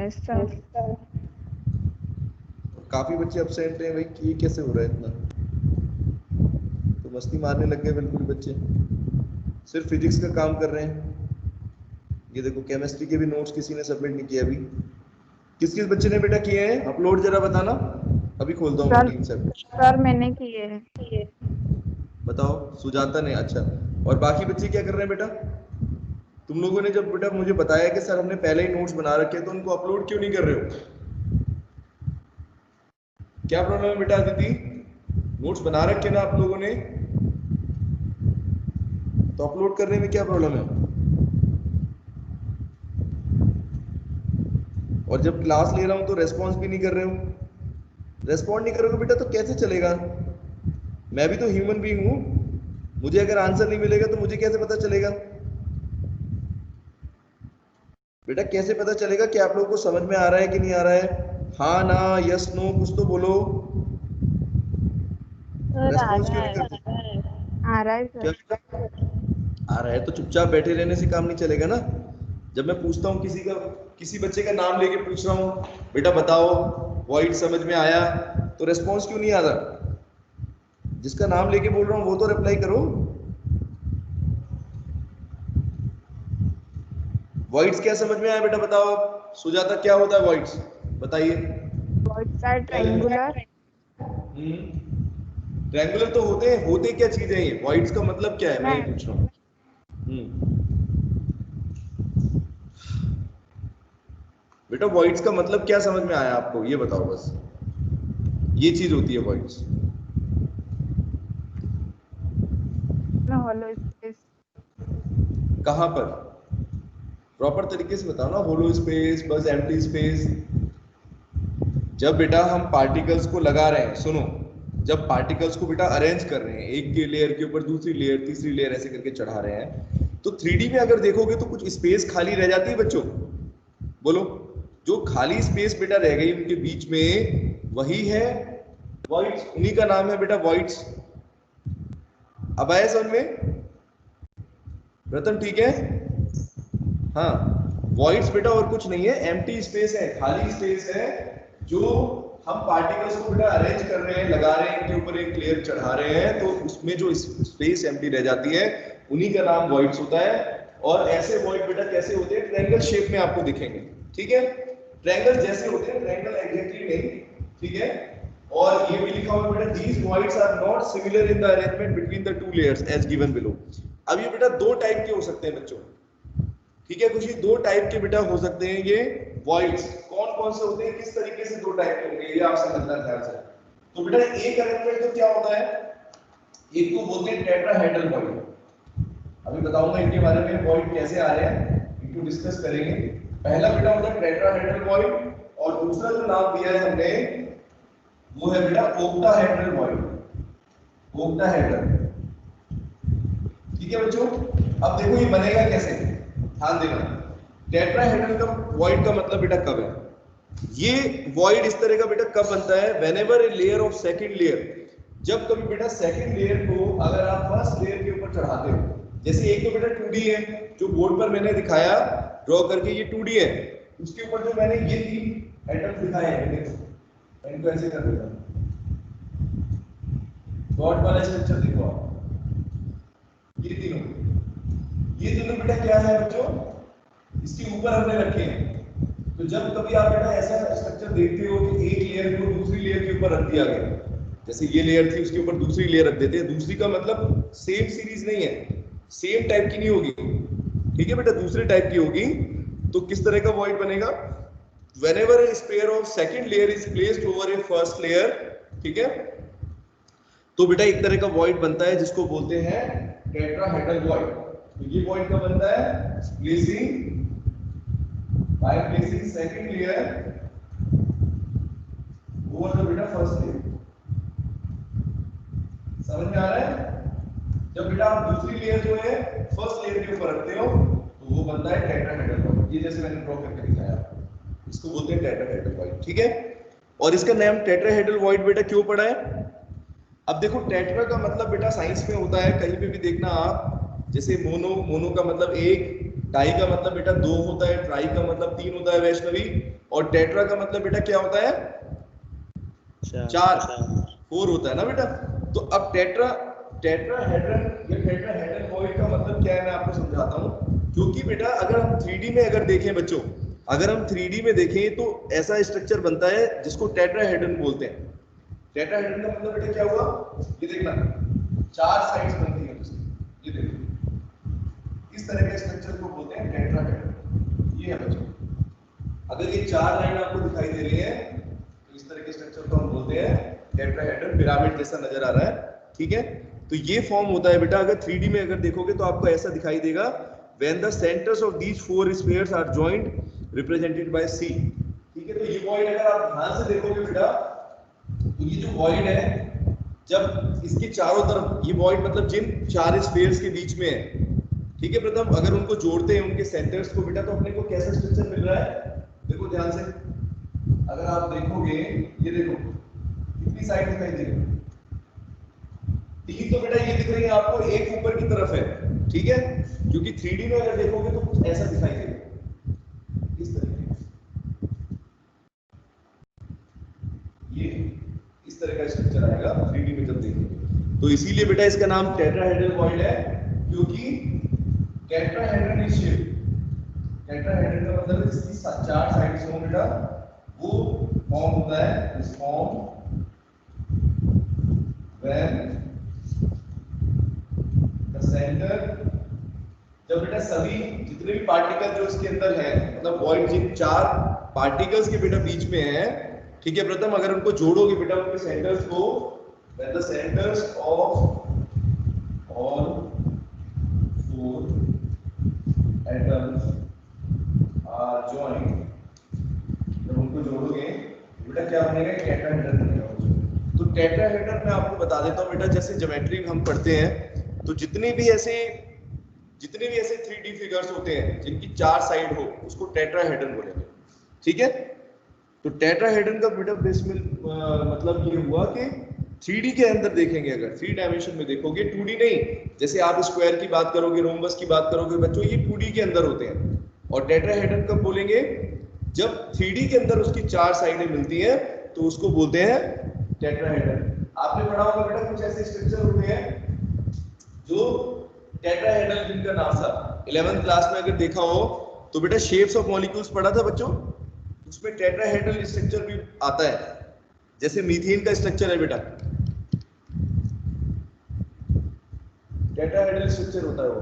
Yes sir. काफी बच्चे absent हैं भाई, ये कैसे हो रहा है इतना? तो मस्ती मारने लग गए बिल्कुल बच्चे, सिर्फ फिजिक्स का काम कर रहे हैं। ये देखो केमिस्ट्री के भी नोट्स किसी ने सबमिट नहीं किया अभी। किस किस बच्चे ने बेटा किए हैं अपलोड, जरा बताना, अभी खोलता हूँ मैं टीम से। सर मैंने किए हैं। बताओ, सुजाता ने, अच्छा। और बाकी बच्चे क्या कर रहे हैं बेटा? तुम लोगों ने जब बेटा मुझे बताया कि सर हमने पहले ही नोट्स बना रखे हैं, तो उनको अपलोड क्यों नहीं कर रहे हो? क्या प्रॉब्लम है बेटा अदिति? नोट्स बना रखे ना आप लोगों ने, तो अपलोड करने में क्या प्रॉब्लम है? और जब क्लास ले रहा हूं तो रेस्पॉन्स भी नहीं कर रहे हो। रेस्पॉन्ड नहीं करोगे बेटा तो कैसे चलेगा? मैं भी तो ह्यूमन बीइंग हूं, मुझे अगर आंसर नहीं मिलेगा तो मुझे कैसे पता चलेगा? बेटा कैसे पता चलेगा कि आप लोगों को समझ में आ रहा है कि नहीं आ रहा है? हाँ ना, यस नो, कुछ तो बोलो। रेस्पॉन्स क्यों नहीं करते? आ रहा है क्या सर। बेटा? आ रहा है तो चुपचाप बैठे रहने से काम नहीं चलेगा ना। जब मैं पूछता हूँ किसी बच्चे का नाम लेके पूछ रहा हूँ, बेटा बताओ वॉइड समझ में आया, तो रेस्पॉन्स क्यों नहीं आता? जिसका नाम लेके बोल रहा हूँ वो तो रिप्लाई करो। वॉइड्स क्या समझ में आया बेटा बताओ? सुजाता क्या होता है वॉइड्स, बताइए। Voids are triangular. ट्रायंगुलर तो होते क्या चीजें हैं ये? वॉइड्स का मतलब क्या है, मैं ये पूछ रहा हूँ। बेटा वॉइड्स का मतलब क्या समझ में आया आपको, ये बताओ बस। ये चीज होती है वॉइड्स। होलो स्पेस। कहां पर? प्रॉपर तरीके से बताओ ना। होलो स्पेस, बस एम्प्टी स्पेस। जब बेटा हम पार्टिकल्स को लगा रहे हैं, सुनो, जब पार्टिकल्स को बेटा अरेंज कर रहे हैं, एक के लेयर के ऊपर दूसरी लेयर, तीसरी लेयर ऐसे करके चढ़ा रहे हैं, तो 3D में अगर देखोगे तो कुछ स्पेस खाली रह जाती है बच्चों, बोलो। जो खाली स्पेस बेटा रह गई उनके बीच में, वही है वॉइड्स, उन्हीं का नाम है बेटा वॉइड्स। अब आया समझ में? रतन ठीक है? हाँ, वॉइड्स बेटा और कुछ नहीं है, एम्प्टी स्पेस है, खाली स्पेस है, जो हम पार्टिकल्स को बेटा अरेंज कर रहे हैं, लगा रहे हैं, इनके ऊपर एक लेयर चढ़ा रहे हैं, तो उसमें जो स्पेस एम्प्टी रह जाती है, उन्हीं का नाम वॉइड्स होता है। और ऐसे वॉइड बेटा कैसे होते हैं? ट्रायंगल शेप में आपको दिखेंगे, ठीक है? ट्रायंगल जैसे होते हैं, ट्रायंगल एग्जैक्टली नहीं, ठीक है? और ये भी लिखा हुआ है बेटा, these voids are not similar in the arrangement between the two layers as given below। अब ये बेटा दो टाइप के हो सकते हैं बच्चों, ठीक है? कुछ ही दो टाइप के बेटा हो सकते हैं ये वॉइड्स। कौन कौन से होते हैं, किस तरीके से दो टाइप के होंगे, ये आप समझना ध्यान से। तो बेटा एक अरेंजमेंट तो क्या होता है, एक को बोलते हैं टेट्राहेड्रल वॉइड। अभी बताऊंगा इनके बारे में, वॉइड कैसे आ रहे हैं, इनको डिस्कस करेंगे। पहला बेटा होता है टेट्राहेड्रल वॉइड, और दूसरा जो नाम दिया है हमने वो है बेटा ओक्टाहेड्रल वॉइड। ओक्टाहेड्रल, ठीक है बच्चों? अब देखो ये बनेगा कैसे, ध्यान देना। टेट्राहेड्रल का वॉइड का मतलब बेटा कब है? ये वॉइड इस तरह का बेटा कब बनता है? Whenever a layer of second layer, जब कभी बेटा सेकंड लेयर को अगर आप फर्स्ट लेयर के ऊपर चढ़ाते हो, जैसे एक तो बेटा 2D है, जो बोर्ड पर मैंने दिखाया ड्रॉ करके, ये 2D है, उसके ऊपर जो मैंने ये 3 एटम्स दिखाए हैं, देखो इनको ऐसे कर देता हूं, डॉट वाला स्ट्रक्चर देखो आप, ये तीनों बेटा क्या है बच्चों? इसके ऊपर हमने रखे हैं। तो जब कभी आप बेटा ऐसा स्ट्रक्चर देखते हो कि एक लेयर को दूसरी लेयर के ऊपर रख दिया गया, जैसे ये लेयर थी उसके ऊपर दूसरी लेयर रख देते हैं, दूसरी का मतलब सेम सीरीज नहीं है, सेम टाइप की नहीं होगी, ठीक है बेटा, दूसरे टाइप की होगी। तो किस तरह का वॉइड बनेगा? whenever a pair of second layer is placed over a first layer, ठीक है, तो बेटा एक तरह का वॉइड बनता है जिसको बोलते हैं टेट्राहेड्रल वॉइड। तो ये वॉइड कब बनता है? by placing second layer over the बेटा फर्स्ट लेयर। समझ में आ रहा है? जब बेटा आप दूसरी लेयर जो है फर्स्ट लेयर के ऊपर रखते हो तो वो बनता है टेट्राहेड्रल वॉइड। ये जैसे मैंने ड्रॉ करके दिखाया, इसको बोलते हैं टेट्राहेड्रल वॉइड, ठीक है? और इसका नाम टेट्राहेड्रल वॉइड बेटा क्यों पड़ा है? अब देखो टेट्रा का मतलब बेटा साइंस में होता है, कहीं पे भी देखना आप, जैसे मोनो का मतलब एक, टाई का मतलब बेटा 2 होता है, ट्राई का मतलब 3 होता है वैष्णवी, और टेट्रा का मतलब बेटा क्या होता है? 4, 4 होता है ना बेटा। तो अब टेट्राहेड्रन या टेट्राहेड्रन का मतलब क्या है, मैं आपको समझाता हूँ। क्योंकि बेटा अगर हम 3D में अगर देखें बच्चों, अगर हम 3D में देखें तो ऐसा स्ट्रक्चर बनता है जिसको टेट्राहेड्रन बोलते हैं। टेट्राहेड्रन का मतलब बेटा क्या हुआ, ये देखना 4 साइड्स बनती हैं उसकी, ये देखो इस तरह के स्ट्रक्चर को बोलते हैं टेट्राहेड्रन। ये है बच्चों, अगर ये 4 लाइन आपको दिखाई दे रही है तो इस तरह के स्ट्रक्चर को हम बोलते हैं टेट्राहेड्रन, पिरामिड जैसा नजर आ रहा है, ठीक है। तो ये फॉर्म होता है बेटा, अगर 3D में अगर देखोगे तो आपको ऐसा दिखाई देगा, when the centers of these 4 spheres are joined represented by C, ठीक है। तो ये वॉइड अगर आप ध्यान से देखोगे बेटा, तो ये जो वॉइड है, जब इसके चारों तरफ ये वॉइड मतलब जिन 4 स्फीयर्स के बीच में है, ठीक है प्रथम, अगर उनको जोड़ते हैं उनके सेंटर्स को बेटा, तो अपने को कैसा स्ट्रक्चर मिल रहा है, देखो ध्यान से, अगर आप देखोगे, ये देखो कितनी साइड दिखाई दे रही है, 3 तो बेटा ये दिख रही है आपको, एक ऊपर की तरफ है, ठीक है। क्योंकि 3D में अगर देखोगे तो कुछ ऐसा दिखाई देगा, इस तरीके से, ये इस तरह का स्ट्रक्चर आएगा 3D में जब देखेंगे। तो इसीलिए बेटा इसका नाम टेट्राहेड्रल वॉइड है, क्योंकि टेट्राहेड्रन इज शेप, टेट्राहेड्रन का मतलब इसकी 4 साइड्स हों बेटा, वो फॉर्म होता है, इस फॉर्म व्हेन द सेंटर, जब बेटा सभी जितने भी पार्टिकल जो इसके अंदर है, मतलब वॉइड जिन 4 पार्टिकल्स के बेटा बीच में है, ठीक है प्रथम, अगर उनको जोड़ोगे बेटा उनके सेंटर्स को, when the centers of all 4 atoms are joined, जब उनको जोड़ोगे बेटा क्या बनेगा, टेट्राहेड्रन बनेगा। तो टेट्राहेड्रन मैं आपको बता देता हूँ बेटा, जैसे ज्योमेट्री हम पढ़ते हैं तो जितने भी ऐसे 3D फिगर्स होते हैं जिनकी 4 साइड हो, उसको टेट्राहेड्रन बोलेंगे, ठीक है। तो टेट्राहेड्रन का बेटा मतलब ये हुआ कि 3D के अंदर देखेंगे, अगर 3 डायमेंशन में देखोगे, 2D नहीं, जैसे आप स्क्वायर की बात करोगे, रोम्बस की बात करोगे बच्चों, ये 2D के अंदर होते हैं। और टेट्राहेड्रन कब बोलेंगे, जब 3D के अंदर उसकी 4 साइडें मिलती हैं तो उसको बोलते हैं टेट्राहेड्रन। आपने पढ़ा होगा बेटा कुछ ऐसे स्ट्रक्चर होते हैं जो टेट्राहेड्रल, जिनका नाम था 11th क्लास में अगर देखा हो तो बेटा शेप्स ऑफ मॉलिक्यूल्स पढ़ा था बच्चों, उसमें टेट्राहेड्रल स्ट्रक्चर भी आता है, जैसे मीथेन का स्ट्रक्चर है बेटा, टेट्राहेड्रल स्ट्रक्चर होता है वो,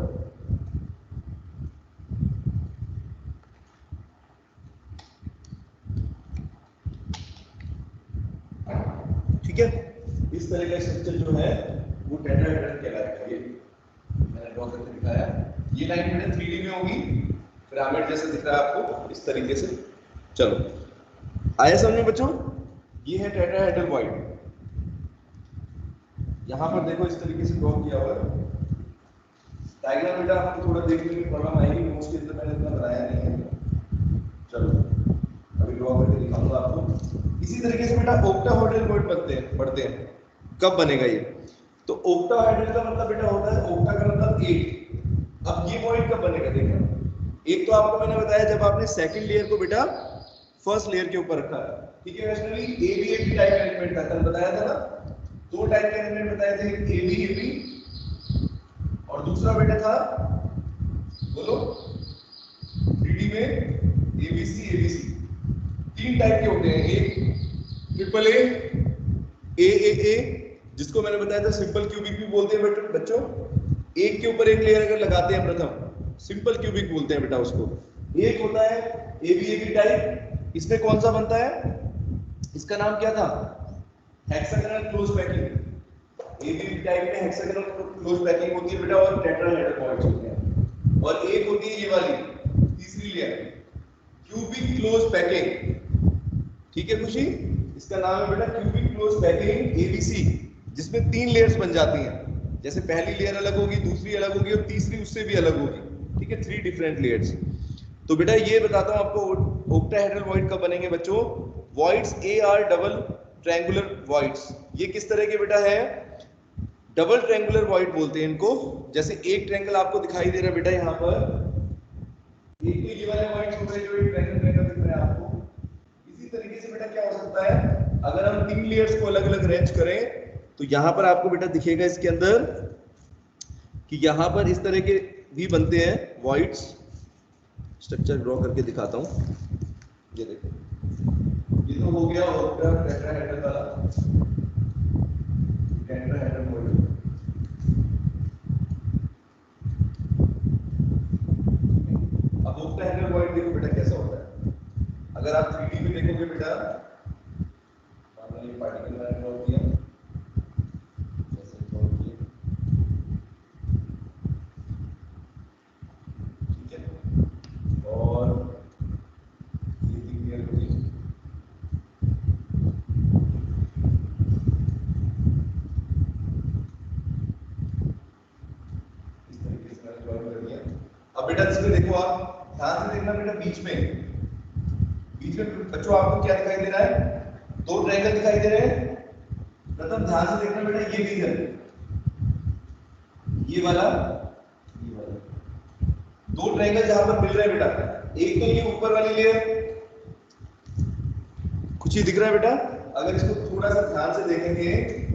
ठीक है। इस तरह का स्ट्रक्चर जो है वो टेट्राहेड्रल कहलाएगा। ये मैंने ड्रॉ करके दिखाया, ये लाइन मैंने 3D में होगी, पिरामिड जैसे दिख रहा है आपको इस तरीके से। चलो आया समझ में बच्चों, ये है टेट्राहेड्रल वॉइड। यहां पर देखो इस तरीके से ड्रॉ किया हुआ है डायग्राम, बेटा आपको थोड़ा देखने में प्रॉब्लम आएगी, नोट्स के अंदर मैंने इतना बनाया नहीं है। चलो अभी ड्रॉ करके दिखाऊंगा आपको। इसी तरीके से बेटा ऑक्टाहेड्रल वॉइड पढ़ते हैं, कब बनेगा ये, तो ऑक्टाहेड्रल का मतलब बेटा होता है, ऑक्टा का मतलब 8। अब ये वॉइड कब बनेगा देखना, एक तो आपको मैंने बताया जब आपने सेकंड लेयर को बेटा फर्स्ट लेयर के ऊपर रखा, ठीक है वैष्णवी, एबी टाइप एलिमेंट था, कल बताया था ना, 2 टाइप के एलिमेंट बताए थे, एबी और दूसरा बेटा था, बोलो 3D में एबीसी। 3 टाइप के होते हैं, एक ट्रिपल ए, जिसको मैंने बताया था सिंपल क्यूबिक भी बोलते हैं बच्चों, एक के ऊपर एक लेयर अगर लगाते हैं प्रथम, सिंपल क्यूबिक बोलते हैं बेटा उसको। एक होता है एबी टाइप, इसमें कौन सा बनता है, इसका नाम क्या था, hexagonal close packing. AB type में हेक्सागोनल क्लोज पैकिंग होती है बेटा, और टेट्राहेड्रल वॉइड्स होते हैं। और एक होती है ये वाली तीसरी लेयर, क्यूबिक क्लोज पैकिंग, ठीक है खुशी, इसका नाम है बेटा क्यूबिक क्लोज पैकिंग एबीसी, जिसमें 3 लेयर्स बन जाती हैं, जैसे पहली लेयर अलग होगी, दूसरी अलग होगी और तीसरी उससे भी अलग होगी, ठीक है, 3 डिफरेंट लेयर्स। तो बेटा ये बताता हूं आपको ऑक्टाहेड्रल वॉइड कब बनेंगे बच्चों, voids A R double triangular voids. ये किस तरह के बेटा है, डबल ट्रायंगुलर वॉइड बोलते हैं इनको। जैसे एक ट्रायंगल आपको दिखाई दे रहा है बेटा यहाँ पर, एक तो ये वाले पॉइंट्स हो गए जो एक ट्रायंगल दिख रहा है आपको। इसी तरीके से बेटा क्या हो सकता है, अगर हम तीन लेयर्स को अलग अलग अरेंज करें तो यहां पर आपको बेटा दिखेगा इसके अंदर कि यहां पर इस तरह के भी बनते हैं वॉइड्स। स्ट्रक्चर ड्रॉ करके दिखाता हूं, ये देखो, ये तो हो गया टेट्राहेड्रल वाला, टेट्राहेड्रल वॉइड। अब ऑक्टाहेड्रल वॉइड देखो बेटा कैसा होता है। अगर आप 3D में देखोगे बेटा, मान लो ये पार्टिकल मैंने ड्रॉ किया, जैसे ड्रॉ किया, ठीक है, और ये क्लियर हो गई। इस तरीके से मैंने ड्रॉ कर दिया। अब बेटा इसमें देखो, आप ध्यान से देखना बेटा, बीच में बच्चों आपको क्या दिखाई दे रहा है, दो ट्रायंगल दिखाई दे रहे हैं। प्रथम ध्यान से देखना बेटा, ये फिगर, ये वाला, ये वाला, दो ट्रायंगल जहां पर मिल रहे हैं बेटा, एक तो ये ऊपर वाली लेयर, कुछ ही दिख रहा है बेटा। अगर इसको थोड़ा सा ध्यान से देखेंगे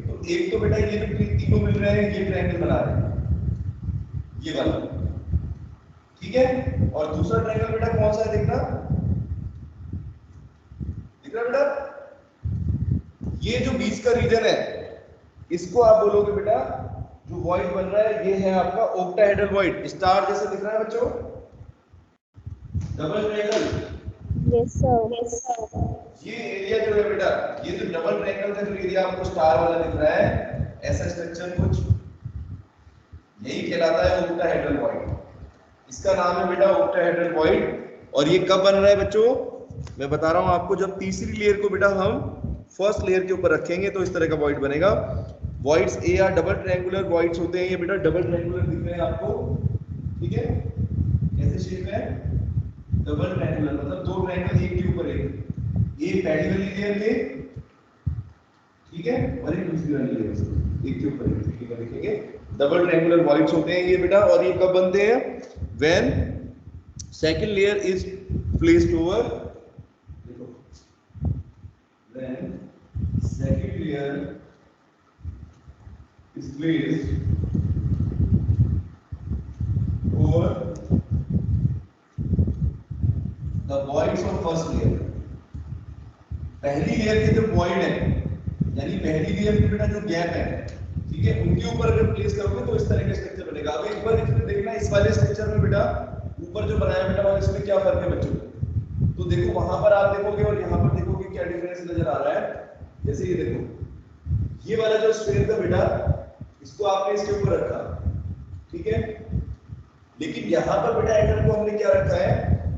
तो एक तो बेटा ये जो तीनों मिल रहे हैं ये ट्रायंगल बना रहे हैं, ये वाला, ठीक है। और दूसरा ट्रायंगल बेटा कौन सा है देखना, दिख रहा है बेटा, ये जो बीच का रीजन है इसको आप बोलोगे बेटा, जो वॉइड बन रहा है ये है आपका ऑक्टाहेड्रल वॉइड। स्टार जैसे दिख रहा है बच्चों, डबल ट्रायंगल। Yes sir. ये एरिया जो है बेटा, ये जो डबल ट्रायंगल का जो एरिया आपको स्टार वाला दिख रहा है, ऐसा स्ट्रक्चर कुछ यही कहलाता है ऑक्टाहेड्रल वॉइड। इसका नाम है बेटा ऑक्टाहेड्रल वॉइड। और ये कब बन रहा है बच्चों, मैं बता रहा हूं आपको, जब तीसरी लेयर को बेटा हम फर्स्ट लेयर के ऊपर रखेंगे तो इस तरह का वॉइड बनेगा। Voids A R double triangular voids होते हैं। ये बेटा डबल ट्रायंगुलर दिख रहे हैं आपको, ठीक है, ऐसे शेप है, डबल ट्रायंगुलर मतलब दो ट्रायंगल एक के ऊपर एक, ये पहली वाली लेयर पे, ठीक है, और एक दूसरी वाली लेयर पे, एक के ऊपर एक, ठीक है, लिखेंगे डबल ट्रायंगुलर वॉइड्स होते हैं ये बेटा। और ये कब बनते हैं, when second layer is placed over, देखो, when second layer is placed over the voids of first layer। पहली लेयर के जो वॉइड है, यानी पहली लेयर में बेटा जो गैप है, ठीक है, उनके ऊपर अगर प्लेस करोगे तो इस तरह का स्ट्रक्चर बनेगा। अब एक बार इसमें देखना, इस वाले स्ट्रक्चर में बेटा ऊपर जो बनाया बेटा और इसमें क्या फर्क है बच्चों, तो देखो वहां पर आप देखोगे और यहाँ पर देखोगे क्या डिफरेंस नजर आ रहा है। जैसे ये देखो, ये वाला जो स्फीयर था बेटा, इसको आपने इसके ऊपर रखा, ठीक है, लेकिन यहाँ पर बेटा एटम को हमने क्या रखा है,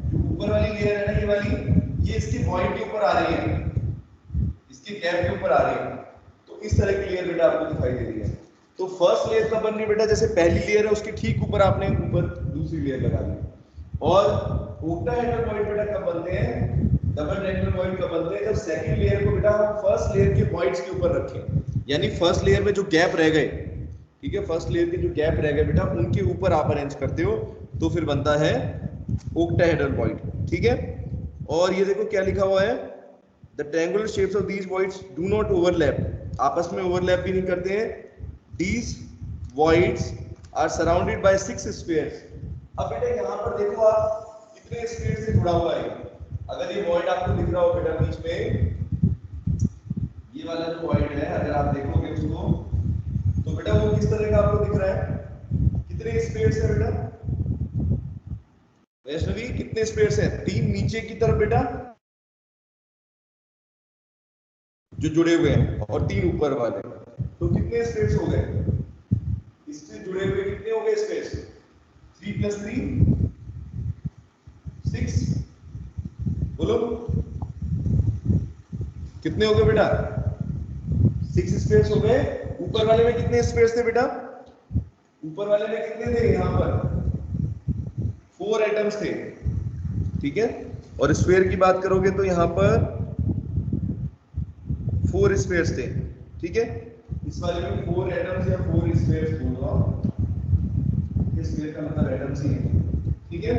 जो ऊपर वाली लेयर है ना ये वाली, ये इसके वॉइड के ऊपर आ रही है, इसके गैप के ऊपर आ रही है, तो इस तरह की लेयर बेटा आपको दिखाई दे रही है। तो फर्स्ट लेयर कब बन रही है बेटा, जैसे पहली लेयर है उसके ठीक ऊपर आपने ऊपर दूसरी लेयर लगा दी। और ऑक्टाहेड्रल वॉइड बेटा कब बनते हैं, डबल ट्रायंगुलर वॉइड कब बनते हैं, जब सेकंड लेयर को बेटा हम फर्स्ट लेयर के वॉइड्स के ऊपर रखें, यानी फर्स्ट लेयर में जो गैप रह गए, ठीक है, फर्स्ट लेयर के जो गैप रह गए बेटा उनके ऊपर आप अरेंज करते हो तो फिर बनता है ऑक्टाहेड्रल वॉइड, ठीक है। और ये देखो क्या लिखा हुआ है, the triangular shapes of these voids do not overlap, आपस में ओवरलैप भी नहीं करते हैं। These voids are surrounded by 6 spheres. अब बेटा यहाँ पर देखो आप कितने स्फीयर से जुड़ा हुआ है। अगर ये वॉइड आपको दिख रहा हो बेटा बीच में, ये वाला जो वॉइड है अगर आप देखोगे उसको तो बेटा वो किस तरह का आपको दिख रहा है, कितने स्पेस है बेटा, वैष्णवी कितने स्पेस है, 3 नीचे की तरफ बेटा जो जुड़े हुए हैं और 3 ऊपर वाले, तो कितने स्पेस हो गए, इससे जुड़े हुए कितने हो गए स्पेस, 3 + 3 6, बोलो कितने हो गए बेटा, 6 स्पेस हो गए। ऊपर वाले में कितने स्पेस थे बेटा, ऊपर वाले में कितने थे, यहाँ पर 4 एटम्स थे, ठीक है। और स्फीयर की बात करोगे तो यहाँ पर 4 स्फीयर्स थे, ठीक है। इस वाले में 4 एटम्स या 4 स्फीयर्स बोल रहा हूँ, स्फीयर का मतलब एटम्स ही है, ठीक है।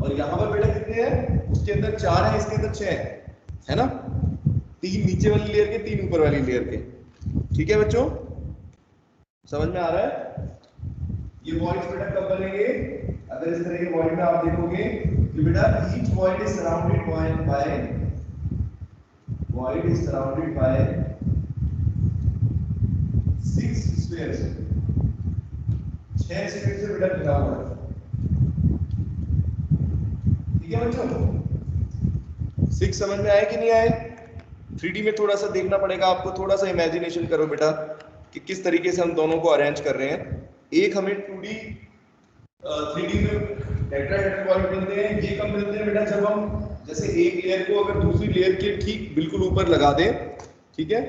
और यहाँ पर बेटा कितने हैं, उसके अंदर 4 है, इसके अंदर 6 है ना, 3 नीचे वाली लेयर के, 3 ऊपर वाली लेयर के। ठीक है बच्चों, समझ में आ रहा है? ये वॉइड्स बेटा कब बनेंगे, अगर इस तरह के वॉइड में आप देखोगे कि बेटा each void is surrounded by void is surrounded by 6 spheres, 6 sphere से बेटा घिरा हुआ है। ठीक है बच्चों, 6 समझ में आया कि नहीं आया? 3D में थोड़ा सा देखना पड़ेगा आपको, थोड़ा सा इमेजिनेशन करो बेटा कि किस तरीके से हम दोनों को अरेंज कर रहे हैं। एक हमें 2D 3D में टेट्राहेड्रल वॉइड मिलते हैं। ये कब मिलते हैं बेटा, जब हम जैसे एक लेयर को अगर दूसरी लेयर के ठीक बिल्कुल ऊपर लगा दें, ठीक है,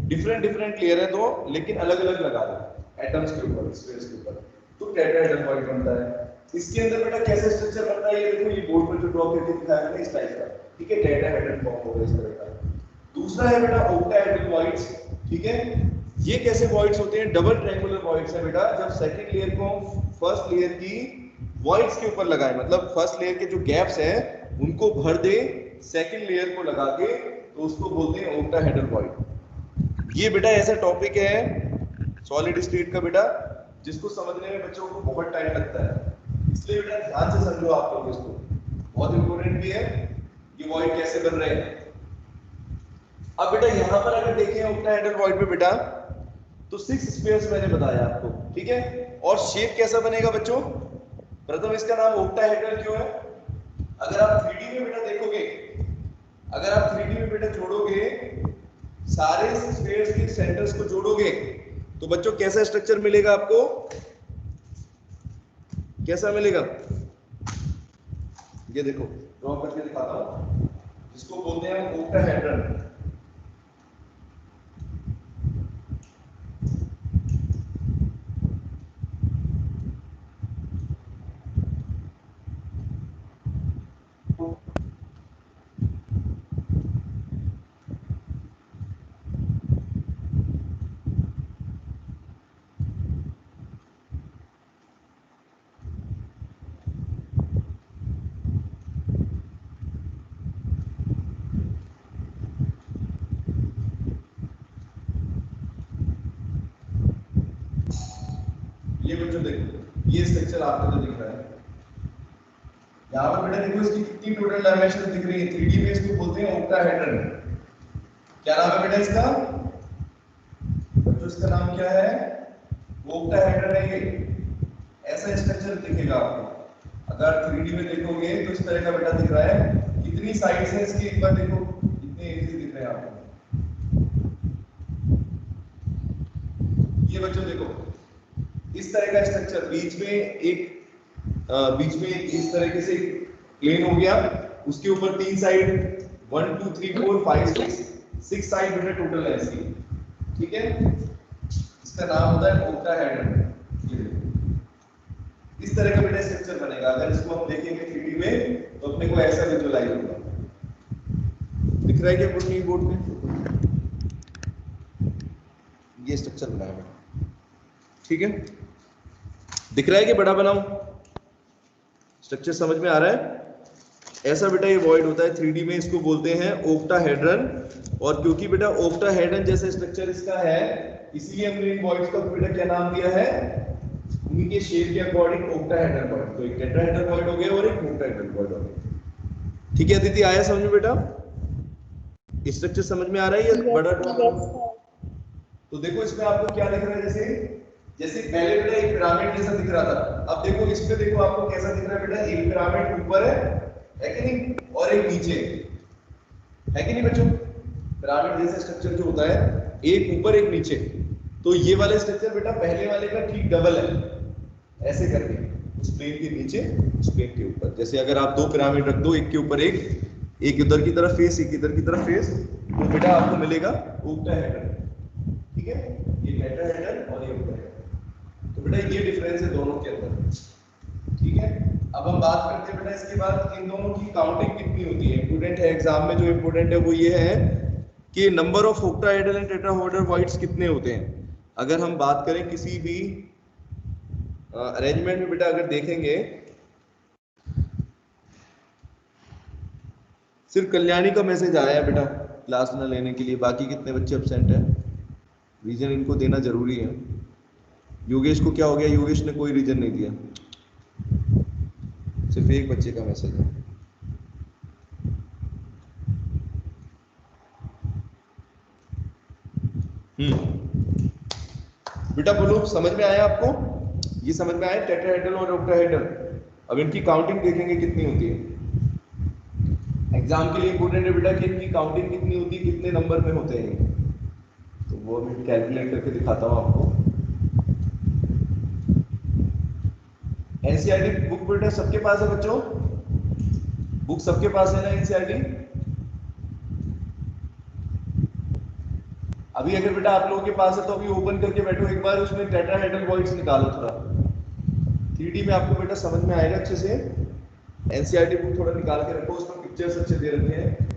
डिफरेंट लेयर है तो, लेकिन अलग अलग लगा दें एटम्स के ऊपर, स्पेस के ऊपर, तो टेट्राहेड्रल वॉइड बनता है। इसके अंदर बेटा कैसे स्ट्रक्चर बनता है, ये देखो, ये बोर्ड पर जो ड्रॉ करके दिखाया मैंने इस टाइप का, ठीक है, टेट्राहेड्रल फॉर्म होगा इस तरह का। दूसरा है बेटा ऑक्टाहेड्रल वॉइड्स, ठीक है, ये कैसे वॉइड्स होते हैं, डबल ट्रायंगुलर वॉइड्स है बेटा, जब सेकंड लेयर को फर्स्ट लेयर की वॉइड्स के ऊपर लगाएं, मतलब फर्स्ट लेयर के जो गैप्स हैं उनको भर दे सेकंड लेयर को लगा के, तो उसको बोलते हैं ऑक्टाहेड्रल वॉइड। ये बेटा ऐसा टॉपिक है सॉलिड स्टेट का बेटा, जिसको समझने में बच्चों को बहुत टाइम लगता है, इसलिए बेटा ध्यान से समझो आप लोग इसको, बहुत इंपॉर्टेंट भी है कि वॉइड कैसे बन रहे हैं। अब बेटा यहां पर अगर देखें ऑक्टाहेड्रल वॉइड में बेटा, तो 6 स्फीयर्स मैंने बताया आपको, ठीक है, और शेप कैसा बनेगा बच्चों, प्रथम इसका नाम ऑक्टाहेड्रल क्यों है, अगर आप 3D में बेटा देखोगे, अगर आप 3D में बेटा जोड़ोगे, सारे स्फीयर्स के सेंटर्स को जोड़ोगे, तो बच्चों कैसा स्ट्रक्चर मिलेगा आपको, कैसा मिलेगा, ये देखो ड्रॉ करके दिखाता हूं, जिसको बोलते हैं ऑक्टाहेड्रल। ये बच्चों देखो, ये स्ट्रक्चर आपको जो दिख रहा है, यहाँ पर बेटा देखो इसकी कितनी टोटल डायमेंशन दिख रही है, 3D में इसको बोलते हैं ऑक्टाहेड्रल। क्या नाम है बेटा इसका, बच्चों इसका नाम क्या है, ऑक्टाहेड्रल है। ये ऐसा स्ट्रक्चर दिखेगा आपको, अगर 3D में देखोगे तो इस तरह का बेटा दिख रहा है। कितनी साइड्स हैं इसकी, एक बार देखो, कितने एजेस दिख रहे हैं आपको, ये बच्चों देखो इस तरह का स्ट्रक्चर, बीच में इस तरीके से प्लेन हो गया, उसके ऊपर 3 साइड, 1 2 3 4 5 6 साइड बेटा टोटल है इसकी, ठीक है, इसका नाम होता है ऑक्टाहेड्रल। ये देखो इस तरह का बेटा स्ट्रक्चर बनेगा, अगर इसको हम देखेंगे 3D में तो अपने को ऐसा विजुअलाइज होगा। दिख रहा है क्या अपनी बोर्ड में, ये स्ट्रक्चर बना है बेटा, ठीक है, दिख रहा है कि बड़ा बनाऊं, स्ट्रक्चर समझ में आ रहा है? ऐसा बेटा ये वॉइड होता है 3D में, इसको बोलते हैं ऑक्टाहेड्रल। और क्योंकि बेटा ऑक्टाहेड्रल जैसा स्ट्रक्चर इसका है, इसलिए हमने इन वॉइड्स का बेटा क्या नाम दिया है, उन्हीं के शेप के अकॉर्डिंग ऑक्टाहेड्रल वॉइड। तो एक टेट्राहेड्रल वॉइड हो गया और एक ऑक्टाहेड्रल वॉइड हो गया। ठीक है अदिति, आया समझ में बेटा, स्ट्रक्चर समझ में आ रहा है ये बड़ा ड्रॉ? तो देखो इसमें आपको क्या दिख रहा है, जैसे पहले बेटा एक पिरामिड जैसा दिख रहा था, अब देखो इसमें देखो आपको कैसा दिख रहा है बेटा, एक पिरामिड ऊपर है कि नहीं, और एक नीचे है कि नहीं बच्चों, पिरामिड जैसा स्ट्रक्चर जो होता है एक ऊपर एक नीचे, तो ये वाला स्ट्रक्चर बेटा पहले वाले का ठीक डबल है, ऐसे करके उस प्लेन के नीचे उस प्लेन के ऊपर। जैसे अगर आप 2 पिरामिड रख दो, एक के ऊपर एक इधर की तरफ फेस, एक इधर की तरफ फेस, तो बेटा आपको मिलेगा ऑक्टाहेड्रल, ठीक है, ये टेट्राहेड्रल और ये ऑक्टाहेड्रल। तो बेटा ये डिफरेंस है दोनों के अंदर, ठीक है। अब हम बात करते हैं बेटा इसके बाद इन दोनों की काउंटिंग कितनी होती है, इंपोर्टेंट है एग्जाम में, जो इंपोर्टेंट है वो ये है कि number of octahedral and tetrahedral voids कितने होते हैं। अगर हम बात करें किसी भी अरेंजमेंट में बेटा, अगर देखेंगे सिर्फ कल्याणी का मैसेज आया है बेटा क्लास ना लेने के लिए, बाकी कितने बच्चे एब्सेंट हैं, रीजन इनको देना जरूरी है। योगेश को क्या हो गया, योगेश ने कोई रीजन नहीं दिया, सिर्फ एक बच्चे का मैसेज है। बेटा बोलो, समझ में आया आपको, ये समझ में आया टेट्राहेड्रल और ऑक्टाहेड्रल। अब इनकी काउंटिंग देखेंगे कितनी होती है, एग्जाम के लिए इंपोर्टेंट है बेटा कि इनकी काउंटिंग कितनी होती है, कितने नंबर में होते हैं, तो वो मैं कैलकुलेट करके दिखाता हूँ आपको। एनसीईआरटी बुक बेटा सबके पास है बच्चों, बुक सबके पास है ना एनसीईआरटी। अभी अगर बेटा आप लोगों के पास है तो अभी ओपन करके बैठो एक बार, उसमें टेट्राहेड्रल वॉइड्स निकालो थोड़ा, 3D में आपको बेटा समझ में आएगा अच्छे से। एनसीईआरटी बुक थोड़ा निकाल के रखो, उसमें पिक्चर्स अच्छे दे रखे हैं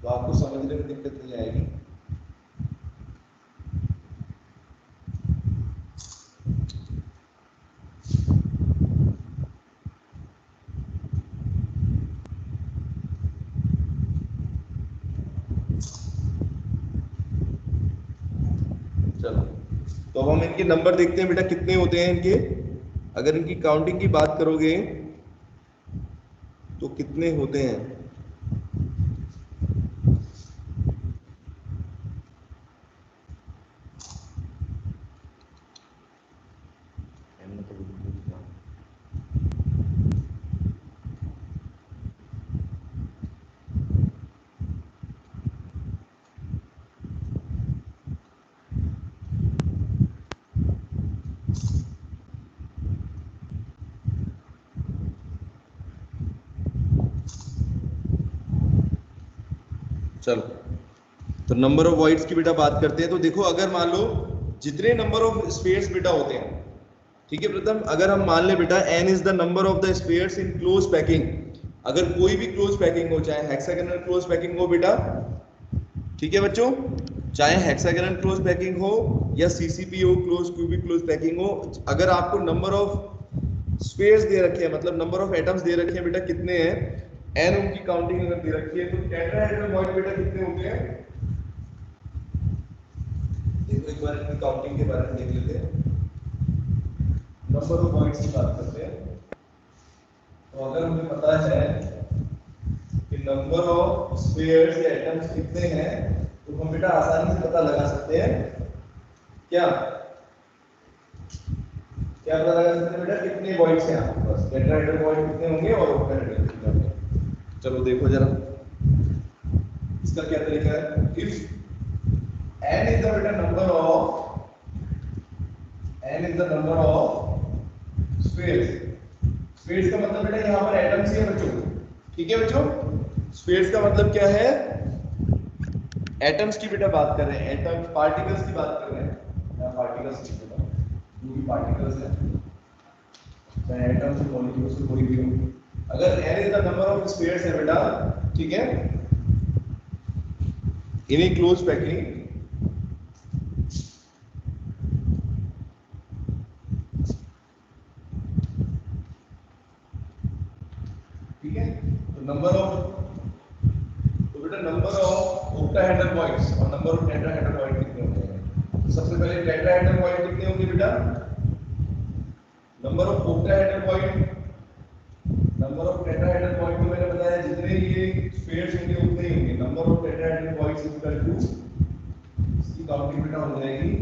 तो आपको समझने में दिक्कत नहीं आएगी। चलो तो अब हम इनके नंबर देखते हैं बेटा कितने होते हैं इनके। अगर इनकी काउंटिंग की बात करोगे तो कितने होते हैं, चलो तो नंबर ऑफ वॉइड्स की बेटा बात करते हैं। तो देखो अगर मान लो जितने नंबर ऑफ स्पेयर्स बेटा होते हैं, ठीक है प्रथम, अगर हम मान ले बेटा n is the number of the spheres in close packing, अगर कोई भी क्लोज पैकिंग हो, चाहे हेक्सागोनल क्लोज पैकिंग हो बेटा, ठीक है बच्चों, चाहे हेक्सागोनल क्लोज पैकिंग हो या सीसीपी हो, क्लोज क्यूबिक क्लोज पैकिंग हो, अगर आपको नंबर ऑफ स्पेयर्स दे रखे हैं, मतलब नंबर ऑफ एटम्स दे रखे हैं बेटा कितने हैं, n उनकी काउंटिंग अगर दे रखी है, तो टेट्राहेड्रल वॉइड बेटा कितने होते हैं, देखो एक बार इनकी काउंटिंग के बारे में देख लेते हैं। नंबर ऑफ वॉइड्स की बात करते हैं, तो अगर हमें पता है कि नंबर ऑफ स्पेयर्स या एटम्स कितने हैं, तो हम बेटा आसानी से पता लगा सकते हैं क्या क्या पता लगा सकते हैं बेटा कितने वॉइड्स हैं आपके पास, टेट्राहेड्रल वॉइड कितने होंगे और ऑक्टाहेड्रल कितने होंगे। चलो देखो जरा इसका क्या तरीका है। इफ n is the बेटा number of n is the number of spheres, spheres का मतलब बेटा यहाँ पर एटम्स ही है बच्चों, ठीक है बच्चों, स्पेयर्स का मतलब क्या है, एटम्स की बेटा बात कर रहे हैं, एटम्स पार्टिकल्स की बात कर रहे हैं, या पार्टिकल्स की बेटा जो भी पार्टिकल्स हैं, चाहे एटम्स मॉलिक्यूल्स कोई भी हो, अगर n is the number of spheres है बेटा, ठीक है, इन ए क्लोज पैकिंग, ठीक है, तो नंबर ऑफ, तो बेटा नंबर ऑफ ऑक्टाहेड्रल वॉइड्स और नंबर ऑफ टेट्राहेड्रल वॉइड कितने होंगे, तो सबसे पहले टेट्राहेड्रल वॉइड कितने होंगे बेटा, number of octahedral void, number of tetrahedral void को मैंने बताया जितने ये स्पेयर्स होंगे उतने ही होंगे, number of tetrahedral voids equal to, इसकी काउंटिंग बेटा हो जाएगी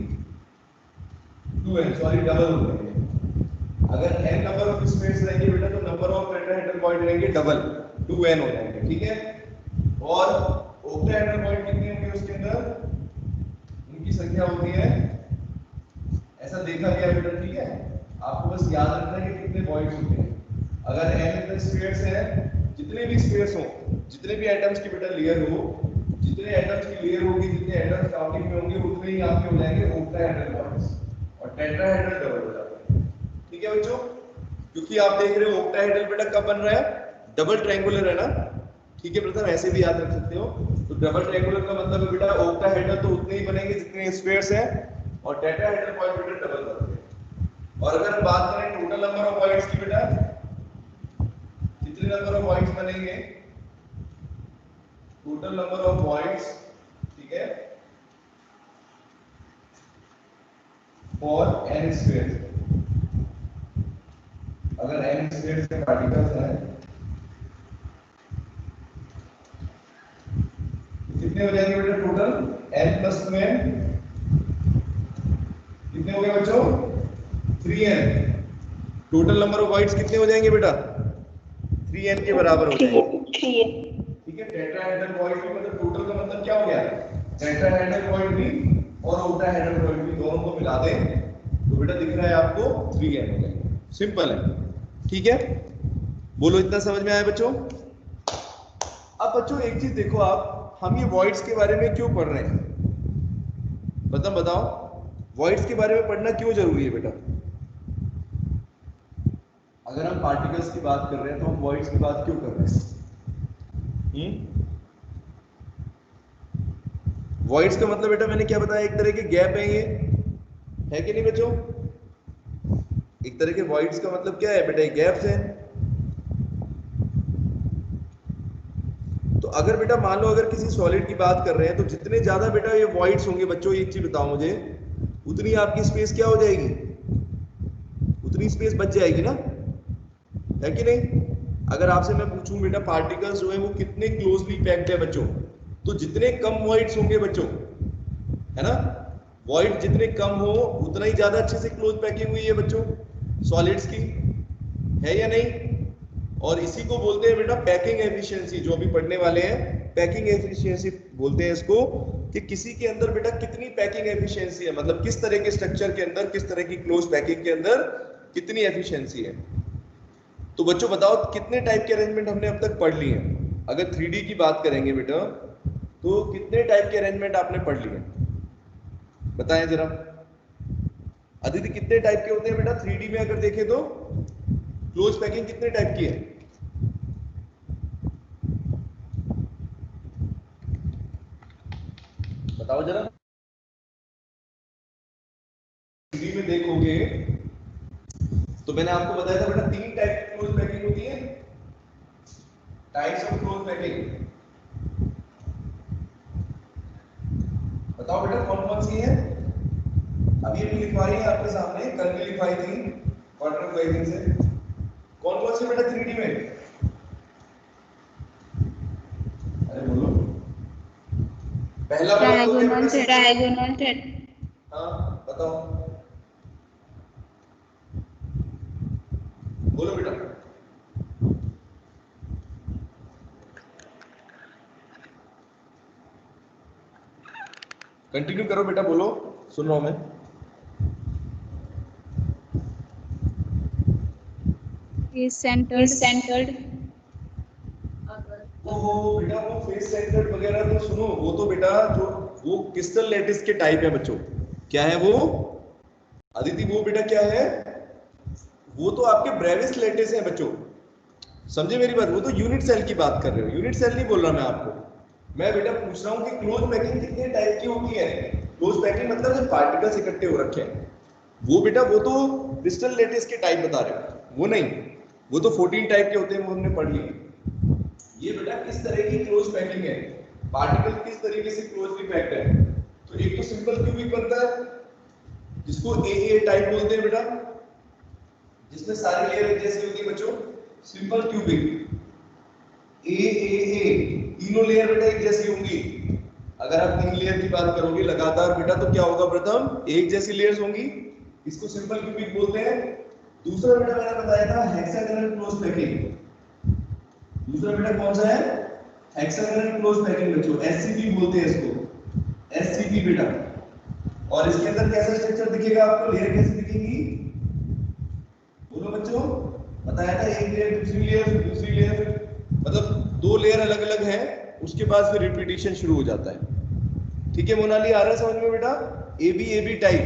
2n, सॉरी डबल हो जाएगी, अगर n नंबर ऑफ स्पेयर्स रहेंगे बेटा तो नंबर ऑफ टेट्राहेड्रल वॉइड रहेंगे डबल, 2n हो जाएंगे, ठीक है, और ऑक्टाहेड्रल वॉइड कितने होंगे उसके अंदर, उनकी संख्या होती है, ऐसा देखा गया बेटा, ठीक है, आपको बस याद रखना है कि कितने वॉइड्स होते हैं, अगर n इतने स्पेयर्स है, जितने भी स्पेयर्स हो, जितने भी एटम्स की बेटा लेयर हो, जितने एटम्स की लेयर होगी, जितने एटम्स काउंटिंग में होंगे उतने ही आपके हो जाएंगे ऑक्टाहेड्रल वॉइड्स, और टेट्राहेड्रल डबल हो जाता है, ठीक है बच्चों, क्योंकि आप देख रहे हो ऑक्टाहेड्रल बेटा कब बन रहा है, डबल ट्रायंगुलर है ना, ठीक है प्रथम, ऐसे भी याद रख सकते हो, तो डबल ट्रायंगुलर का मतलब है बेटा ऑक्टाहेड्रल तो उतने ही बनेंगे जितने स्क्वायर्स हैं, और टेट्राहेड्रल वॉइड बेटा डबल बनते हैं। और अगर हम बात करें टोटल नंबर ऑफ वॉइड्स की बेटा, कितने नंबर ऑफ वॉइड्स बनेंगे, टोटल नंबर ऑफ वॉइड्स, ठीक है, फॉर n स्क्वायर। अगर n स्क्वायर के पार्टिकल्स हैं कितने हो जाएंगे बेटा टोटल? n प्लस 2n कितने हो गए बच्चों? 3n। Total number of voids कितने हो जाएंगे बेटा? 3n के बराबर हो जाएंगे, ठीक है। टेट्राहेड्रल वॉइड भी मतलब टोटल का मतलब क्या हो गया? टेट्राहेड्रल वॉइड भी और ओक्टाहेड्रल वॉइड भी दोनों को मिला दें तो बेटा दिख रहा है आपको 3n हो जाएगा। सिंपल है, ठीक है। बोलो इतना समझ में आया बच्चों? अब बच्चों एक चीज देखो, आप हम ये वॉइड्स के बारे में क्यों पढ़ रहे हैं? बताओ वॉइड्स के बारे में पढ़ना क्यों जरूरी है बेटा? अगर हम पार्टिकल्स की बात कर रहे हैं तो हम वॉइड्स की बात क्यों कर रहे हैं? वॉइड्स का मतलब बेटा मैंने क्या बताया, एक तरह के गैप है, ये है कि नहीं बच्चों? एक तरह के वॉइड्स का मतलब क्या है बेटा? ये गैप्स हैं। तो अगर बेटा मान लो अगर किसी सॉलिड की बात कर रहे हैं तो जितने ज्यादा बेटा ये वॉइड्स होंगे बच्चों, एक चीज बताओ मुझे, उतनी आपकी स्पेस क्या हो जाएगी? उतनी स्पेस बच जाएगी ना, है कि नहीं? अगर आपसे मैं पूछूं बेटा पार्टिकल्स जो है वो कितने क्लोजली पैक्ड है बच्चों, तो जितने कम वॉइड्स होंगे बच्चों, है ना, वॉइड जितने कम हो उतना ही ज्यादा अच्छे से क्लोज पैकिंग हुई है बच्चों सॉलिड्स की, है या नहीं? और इसी को बोलते हैं बेटा पैकिंग एफिशिएंसी, जो अभी पढ़ने वाले हैं पैकिंग एफिशिएंसी बोलते हैं इसको, कि किसी के अंदर बेटा कितनी पैकिंग एफिशिएंसी है, मतलब किस तरह के स्ट्रक्चर के अंदर, किस तरह की क्लोज पैकिंग के अंदर कितनी एफिशिएंसी है। तो बच्चों बताओ कितने टाइप के अरेंजमेंट हमने अब तक पढ़ लिए हैं? अगर 3D की बात करेंगे बेटा तो कितने टाइप के अरेंजमेंट आपने पढ़ लिए? बताएं जरा। अदिति कितने टाइप के होते हैं बेटा 3D में अगर देखें तो? क्लोज पैकिंग कितने टाइप की है? बताओ जरा। 3D में देखोगे तो मैंने आपको बताया था बेटा 3 टाइप की क्लोज पैकिंग होती है, टाइप्स ऑफ क्लोज पैकिंग। बताओ बेटा कौन कौन सी है? अभी अभी लिखवाई है आपके सामने, कल भी लिखवाई थी क्वार्टर क्वाइजिंग से। कौन कौन सी बेटा 3D में? अरे बोलो। पहला वाला तो क्या बेटा? ट्रायगोनल टेट हाँ बताओ, बोलो बेटा। कंटिन्यू करो बेटा, बोलो, सुन रहा हूं मैं। is centered. ओहो बेटा वो फेस सेंटर्ड वगैरह तो सुनो, वो तो बेटा जो वो क्रिस्टल लैटिस के टाइप है बच्चों। क्या है वो अदिति? वो बेटा क्या है? वो तो आपके ब्रेविस लैटिस है बच्चों, समझे मेरी बात? वो तो यूनिट सेल की बात कर रहे हो, यूनिट सेल नहीं बोल रहा मैं आपको। मैं बेटा पूछ रहा हूँ कि क्लोज पैकिंग कितने टाइप की होती है? क्लोज पैकिंग मतलब जब पार्टिकल्स इकट्ठे हो रखे हैं, वो बेटा वो तो क्रिस्टल लैटिस के टाइप बता रहे हो, वो नहीं, वो तो 14 टाइप के होते हैं, वो हमने पढ़ लिए। ये बेटा किस तरह की क्लोज पैकिंग है, पार्टिकल किस तरीके से क्लोजली पैक्ड है। तो एक तो सिंपल क्यूबिक बनता है जिसको ए टाइप बोलते हैं बेटा, जिसमें सारी लेयर एक जैसी होती है बच्चों, सिंपल क्यूबिक। ए तीनों लेयर बेटा एक जैसी होंगी। अगर आप 3 लेयर की बात करोगे लगातार बेटा तो क्या होगा? प्रथम एक जैसी लेयर्स होंगी, इसको सिंपल क्यूबिक बोलते हैं। दूसरा बेटा मैंने बताया था हेक्सागोनल क्लोज पैकिंग। दूसरा बेटा कौन सा है? हेक्सागोनल क्लोज पैकिंग बच्चों, एससीपी बोलते हैं इसको, एससीपी बेटा। और इसके अंदर कैसा स्ट्रक्चर दिखेगा आपको? लेयर कैसी दिखेगी? बोलो बच्चों, बताया था एक लेयर दूसरी लेयर, मतलब 2 लेयर अलग अलग है, उसके बाद फिर रिपीटिशन शुरू हो जाता है। ठीक है मोनाली, आ रहा है समझ में बेटा? एबी टाइप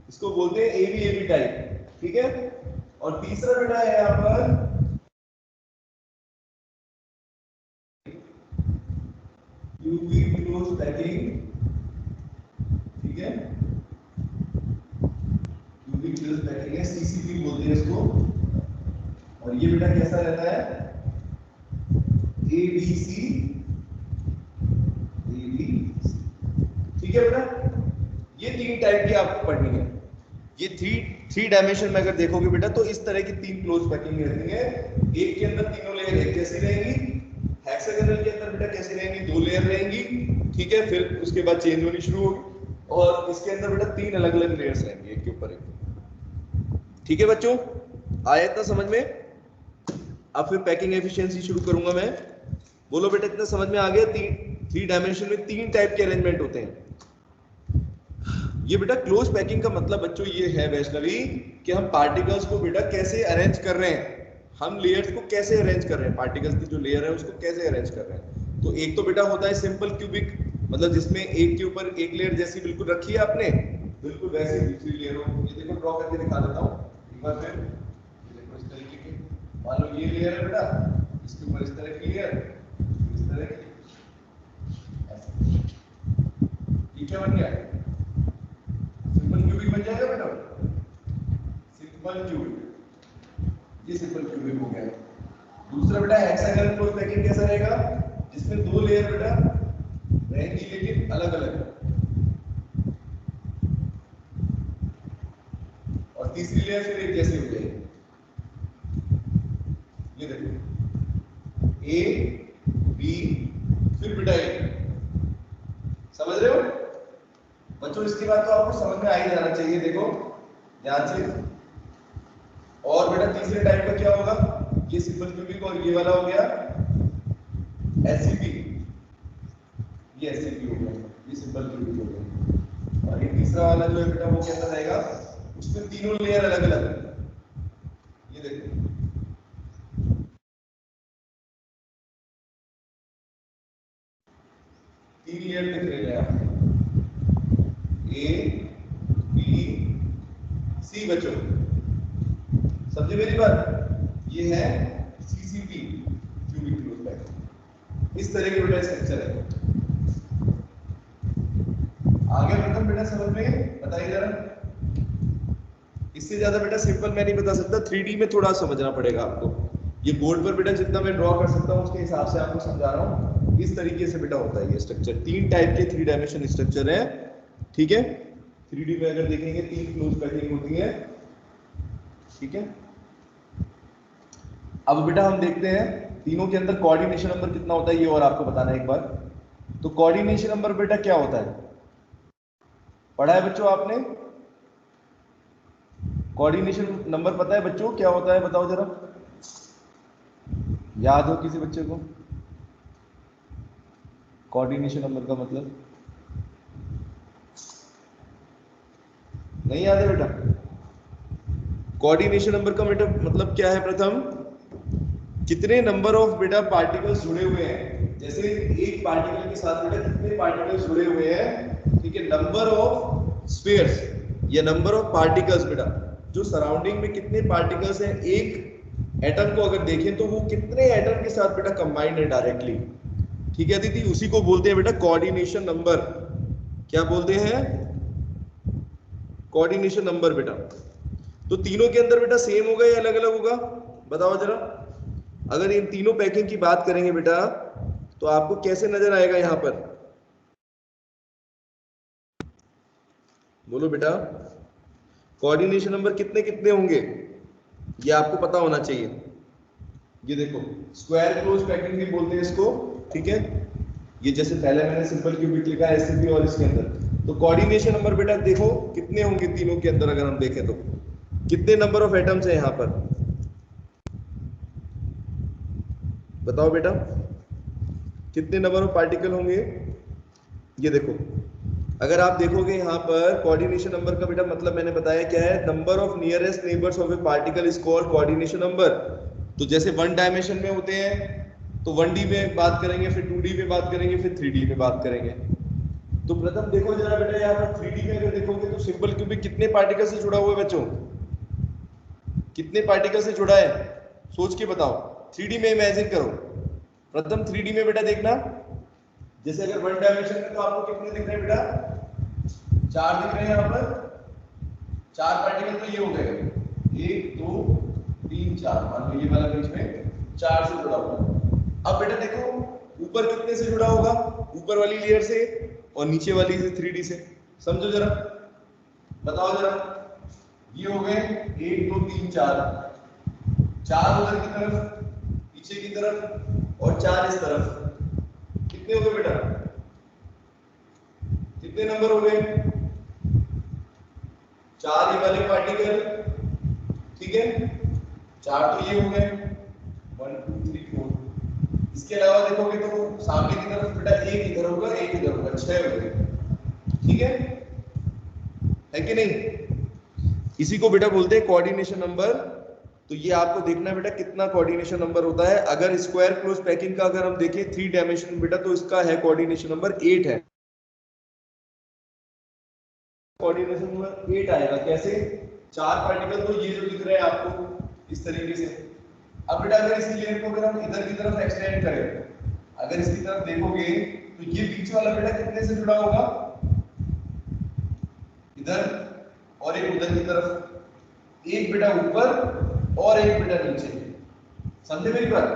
इसको बोलते हैं, एबी टाइप, ठीक है। और तीसरा बेटा है यहाँ पर क्यूबिक क्लोज पैकिंग, ठीक है, क्यूबिक क्लोज पैकिंग है, सीसीपी बोलते हैं इसको। और ये बेटा कैसा रहता है? ABC ठीक है बेटा, ये 3 टाइप की आपको पढ़नी है। ये थ्री डायमेंशन में अगर देखोगे बेटा तो इस तरह की 3 क्लोज पैकिंग रहती है। एक के अंदर तीनों लेयर कैसी रहेंगी, हेक्सागोनल के अंदर बेटा कैसी रहेंगी, 2 लेयर रहेंगी, ठीक है। फिर उसके बाद चेंज होनी शुरू होगी और इसके अंदर बेटा 3 अलग अलग लेयर्स रहेंगी एक के ऊपर एक। ठीक है बच्चों, आया इतना समझ में? अब फिर पैकिंग एफिशिएंसी शुरू करूंगा मैं। बोलो बेटा इतना समझ में आ गया? 3 डायमेंशन में 3 टाइप के अरेंजमेंट होते हैं। ये बेटा क्लोज पैकिंग का मतलब बच्चों ये है वैष्णवी कि हम पार्टिकल्स को बेटा कैसे अरेंज कर रहे हैं, हम लेयर्स को कैसे अरेंज कर रहे हैं, पार्टिकल्स की जो लेयर है उसको कैसे अरेंज कर रहे हैं। तो एक तो बेटा होता है सिंपल क्यूबिक, मतलब जिसमें एक के ऊपर एक लेयर जैसी बिल्कुल रखी है आपने, बिल्कुल वैसी दूसरी लेयर हो। ये देखो ड्रॉ करके दिखा देता हूँ एक बार फिर। ये देखो इस तरीके की, मान लो ये लेयर है बेटा, इसके ऊपर इस तरह की लेयर, इस तरह की, ठीक है, बन गया सिंपल क्यूबिक बन जाएगा बेटा, सिंपल क्यूबिक। ये सिंपल क्यूबिक हो गया। दूसरा बेटा हेक्सागोनल क्लोज पैकिंग कैसा रहेगा, जिसमें 2 लेयर बेटा रहेंगी लेकिन अलग अलग, और तीसरी लेयर फिर एक जैसी हो जाएगी। ये देखो ए बी फिर बेटा ए, समझ रहे हो बच्चों? इसके बाद तो आपको समझ में आ ही जाना चाहिए, देखो ध्यान से। और बेटा तीसरे टाइप का क्या होगा, ये सिंपल क्यूबिक और ये वाला हो गया एससीपी, ये एससीपी हो गया, ये सिंपल क्यूबिक हो गया। और ये तीसरा वाला जो है बेटा वो कैसा रहेगा, उसमें तीनों लेयर अलग अलग। ये देखो तीन लेयर दिख रहे हैं आपको, ए बी सी। बच्चों समझे मेरी बात? ये है सीसीपी क्यूबिक क्लोज पैकिंग। इस तरह के बेटा स्ट्रक्चर है। आगे मतलब बेटा समझ में बताइए जरा। इससे ज्यादा बेटा सिंपल मैं नहीं बता सकता, 3D में थोड़ा समझना पड़ेगा आपको। ये बोर्ड पर बेटा जितना मैं ड्रॉ कर सकता हूँ उसके हिसाब से आपको समझा रहा हूँ। इस तरीके से बेटा होता है ये स्ट्रक्चर। 3 टाइप के 3 डायमेंशन स्ट्रक्चर है, ठीक है। 3D में अगर देखेंगे 3 क्लोज पैकिंग होती है, ठीक है। अब बेटा हम देखते हैं तीनों के अंदर कोऑर्डिनेशन नंबर कितना होता है, ये और आपको बताना है एक बार। तो कोऑर्डिनेशन नंबर बेटा क्या होता है, पढ़ा है बच्चों आपने? कोऑर्डिनेशन नंबर पता है बच्चों क्या होता है, बताओ जरा, याद हो किसी बच्चे को? कोऑर्डिनेशन नंबर का मतलब नहीं याद है बेटा? कोऑर्डिनेशन नंबर का बेटा मतलब क्या है, प्रथम कितने नंबर ऑफ बेटा पार्टिकल्स जुड़े हुए हैं। जैसे एक पार्टिकल के साथ बेटा कितने पार्टिकल्स जुड़े हुए हैं, ठीक है। नंबर ऑफ स्फीयर्स या नंबर ऑफ पार्टिकल्स बेटा, जो सराउंडिंग में कितने पार्टिकल्स हैं एक एटम को अगर देखें तो वो कितने एटम के साथ बेटा कंबाइंड है डायरेक्टली, ठीक है दीदी, उसी को बोलते हैं बेटा कोऑर्डिनेशन नंबर। क्या बोलते हैं? कोऑर्डिनेशन नंबर बेटा। तो तीनों के अंदर बेटा सेम होगा या अलग अलग होगा, बताओ जरा। अगर इन तीनों पैकिंग की बात करेंगे बेटा तो आपको कैसे नजर आएगा यहां पर, बोलो बेटा। कोऑर्डिनेशन नंबर कितने कितने होंगे ये आपको पता होना चाहिए। ये देखो स्क्वायर क्लोज पैकिंग भी बोलते हैं इसको, ठीक है। ये जैसे पहले मैंने सिंपल क्यूबिक लिखा है एससीपी, और इसके अंदर तो कोऑर्डिनेशन नंबर बेटा देखो कितने होंगे तीनों के अंदर। अगर हम देखें तो कितने नंबर ऑफ एटम्स है यहां पर, बताओ बेटा कितने नंबर ऑफ पार्टिकल होंगे। ये देखो अगर आप देखोगे यहाँ पर कोऑर्डिनेशन नंबर का बेटा मतलब मैंने बताया क्या है, number of nearest neighbours of A particle is called coordination number. तो जैसे 1 डायमेंशन में होते हैं तो 1D में बात करेंगे, फिर 2D में बात करेंगे, फिर 3D में बात करेंगे। तो प्रथम देखो जरा बेटा यहाँ पर 3D में अगर देखोगे तो सिंपल क्यूबिक कितने पार्टिकल से जुड़ा हुआ है बच्चों, कितने पार्टिकल से जुड़ा है, सोच के बताओ। 3D में इमेजिन करो, प्रथम 3D में बेटा देखना। जैसे अगर 1 डायमेंशन में तो आपको कितने दिख रहे हैं बेटा, 4 दिख रहे हैं यहाँ पर। 4 पार्टिकल तो ये हो गए 1 2 3 4, मान लो ये वाला बीच में 4 से जुड़ा हुआ है। अब बेटा देखो ऊपर कितने से जुड़ा होगा, ऊपर वाली लेयर से और नीचे वाली से 3D से। समझो जरा, बताओ जरा, ये हो गए 1 2 3 4, 4 उधर की तरफ, पीछे की तरफ, और 4 इस तरफ। कितने हो गए बेटा? कितने नंबर हो गए? 4 ये वाले पार्टिकल, ठीक है, 4 तो ये हो गए, 1 2 3 4। इसके अलावा देखोगे तो सामने की तरफ बेटा एक इधर होगा, एक इधर होगा, 6 हो गए, ठीक है कि नहीं? इसी को बेटा बोलते हैं कोऑर्डिनेशन नंबर। तो ये आपको देखना है बेटा कितना कोऑर्डिनेशन नंबर होता है। अगर स्क्वायर क्लोज पैकिंग का अगर हम देखें 3 डायमेंशन बेटा, तो इसका है कोऑर्डिनेशन नंबर 8 है। कोऑर्डिनेशन नंबर 8 आएगा। कैसे? 4 पार्टिकल तो ये जो दिख रहे हैं आपको इस तरीके से। अब बेटा अगर इसी लेयर को अगर हम इधर की तरफ एक्सटेंड करें, अगर इसकी तरफ देखोगे तो ये बीच वाला बेटा कितने से जुड़ा होगा? इधर और एक उधर की तरफ, एक बेटा ऊपर और एक बेटा नीचे। समझे मेरी बात?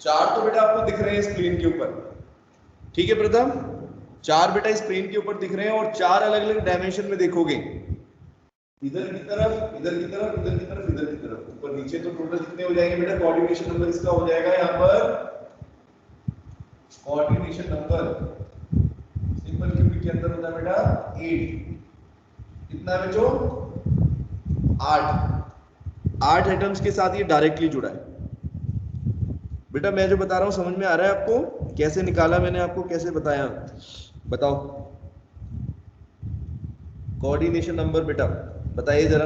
4 तो बेटा आपको दिख रहे हैं इस प्लेन के ऊपर, ठीक है प्रथम? 4 बेटा इस प्लेन के ऊपर दिख रहे हैं और 4 अलग अलग डायमेंशन में देखोगे, इधर की तरफ, इधर की तरफ, इधर की तरफ, इधर की तरफ, ऊपर नीचे। तो टोटल कितने हो जाएंगे बेटा? कोऑर्डिनेशन नंबर इसका हो जाएगा यहाँ पर, कोऑर्डिनेशन नंबर सिंपल क्यूबिक के अंदर होता है बेटा 8। कितना है बच्चों? 8 एटम्स के साथ ये डायरेक्टली जुड़ा है। बेटा मैं जो बता रहा हूं समझ में आ रहा है आपको? कैसे निकाला मैंने आपको, कैसे बताया, बताओ? कोऑर्डिनेशन नंबर बेटा बताइए जरा।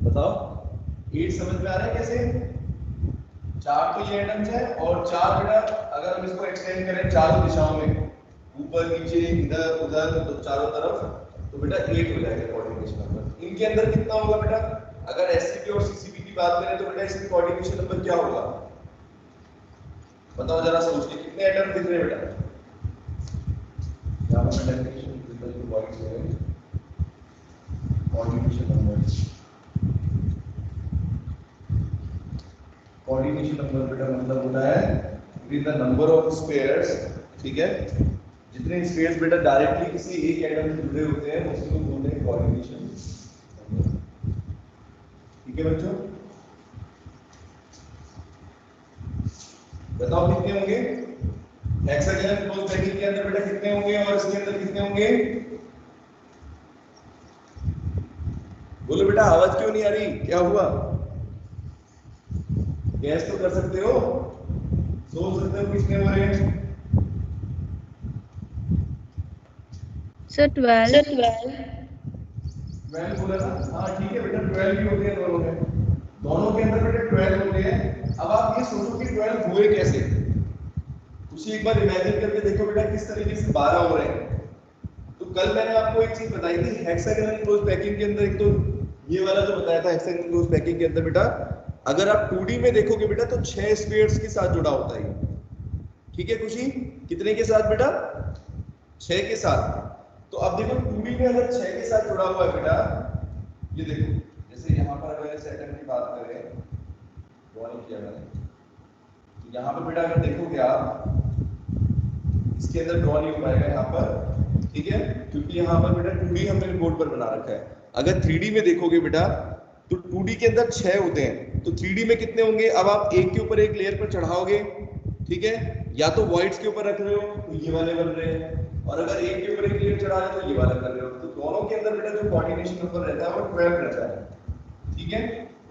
बताओ, 8 समझ में आ रहा है कैसे? 4 तो ये एटम्स है और 4 बेटा अगर हम इसको एक्सटेंड करें चारों दिशाओं में, ऊपर नीचे इधर उधर, तो चारों तरफ, तो बेटा 8 हो जाएगा कोऑर्डिनेशन नंबर। इनके अंदर कितना होगा बेटा? अगर एससीपी और सीसीपी की बात करें तो बेटा इसमें कोऑर्डिनेशन नंबर क्या होगा? बताओ जरा सोच के, कितने एटम दिख रहे हैं बेटा? यहां पर डेफिनेशन सिंपल टू बॉडी से कोऑर्डिनेशन नंबर, कोऑर्डिनेशन नंबर बेटा मतलब होता है it the number of spheres, ठीक है, जितने स्पेयर्स बेटा डायरेक्टली किसी एक एटम से जुड़े होते हैं उसी को बोलते हैं कोऑर्डिनेशन नंबर। ठीक है बच्चों, बताओ कितने होंगे? हेक्सागोनल क्लोज पैकिंग के अंदर बेटा कितने होंगे और इसके अंदर कितने होंगे? बोलो बेटा, आवाज क्यों नहीं आ रही? क्या हुआ? गैस तो कर सकते हो, सोच सकते हो कितने हो रहे हैं? सर 12 बोला ना? हाँ ठीक है बेटा, 12 भी होते हैं दोनों में, दोनों के अंदर बेटा 12 होते हैं। अब आप ये सोचो कि 12 हुए कैसे? उसी एक बार इमेजिन करके देखो बेटा किस तरीके से 12 हो रहे हैं। तो कल मैंने आपको एक चीज बताई थी हेक्सागोनल क्लोज पैकिंग के अंदर, एक तो ये वाला जो बताया था हेक्सागोनल क्लोज पैकिंग के अंदर बेटा, अगर आप 2D में देखोगे बेटा तो 6 स्फीयर्स के साथ जुड़ा होता है। ठीक है खुशी? कितने के साथ बेटा? 6 के साथ। तो अब देखो 2D में अगर 6 के साथ जुड़ा हुआ है बेटा, ये देखो जैसे यहाँ पर अगर इस एटम की बात करें, ड्रॉ नहीं किया मैंने, तो यहाँ पर बेटा अगर देखोगे आप, इसके अंदर ड्रॉ नहीं हो पाएगा यहाँ पर, ठीक है, क्योंकि यहाँ पर बेटा 2D हमने बोर्ड पर बना रखा है। अगर 3D में देखोगे बेटा तो 2D के अंदर 6 होते हैं, तो 3D में कितने होंगे? अब आप एक के ऊपर एक लेयर पर चढ़ाओगे, ठीक है, या तो वॉइड्स के ऊपर रख रहे हो तो ये वाले बन रहे हैं, और अगर एक के ऊपर एक लेयर चढ़ा रहे हो तो ये वाला कर रहे हो। तो दोनों के अंदर बेटा जो कोऑर्डिनेशन नंबर रहता है वो 12 रहता है। ठीक है,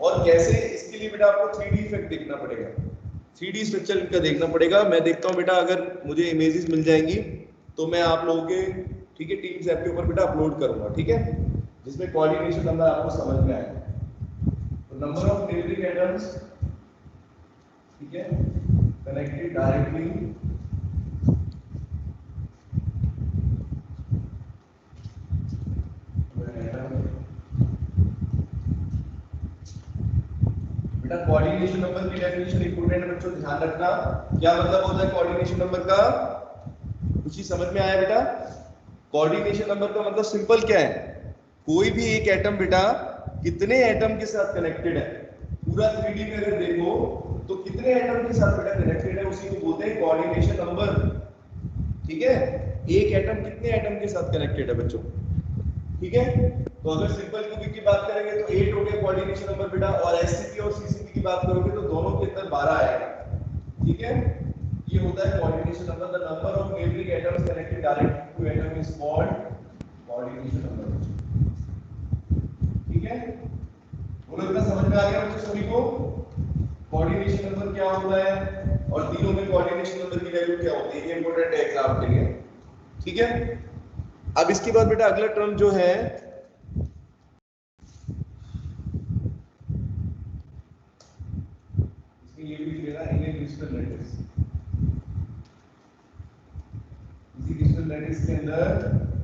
और कैसे? इसके लिए बेटा आपको 3D इफेक्ट देखना पड़ेगा, 3D स्ट्रक्चर इनका देखना पड़ेगा। मैं देखता हूँ बेटा, अगर मुझे इमेजेस मिल जाएंगी तो मैं आप लोगों के, ठीक है, टीम्स ऐप के ऊपर बेटा अपलोड करूंगा, ठीक है, जिसमें कोऑर्डिनेशन नंबर आपको समझ में आएगा। तो नंबर ऑफ नेबरिंग एटम्स, ठीक है, कनेक्टेड डायरेक्टली बेटा। कोऑर्डिनेशन नंबर की डेफिनेशन इंपॉर्टेंट है बच्चों, ध्यान रखना। क्या मतलब होता है कोऑर्डिनेशन नंबर का? कुछ ही समझ में आया बेटा? कोऑर्डिनेशन नंबर का मतलब सिंपल क्या है? कोई भी एक एटम बेटा कितने एटम के साथ कनेक्टेड है पूरा 3D में अगर देखो तो कितने एटम के साथ बेटा कनेक्टेड है, उसी को बोलते हैं कोऑर्डिनेशन नंबर। ठीक है, एक एटम कितने एटम के साथ कनेक्टेड है बच्चों। ठीक है, तो अगर सिंपल क्यूबिक की बात करेंगे तो 8 हो गया कोऑर्डिनेशन नंबर बेटा, और एससीपी और सीसीपी की बात करोगे तो दोनों के अंदर 12 आएगा। ठीक है, ये होता है coordination number, the number of neighbouring atoms connected directly to atom is called coordination number. ठीक है, बोलो इतना समझ में आ गया बच्चों सभी को कोऑर्डिनेशन नंबर क्या होता है और तीनों में कोऑर्डिनेशन नंबर की वैल्यू क्या होती है, ये इंपॉर्टेंट है एग्जाम के लिए। ठीक है, अब इसके बाद बेटा अगला टर्म जो है इसमें ये भी लिख लेना, इन्हें क्रिस्टल लैटिस। इसी क्रिस्टल लैटिस के अंदर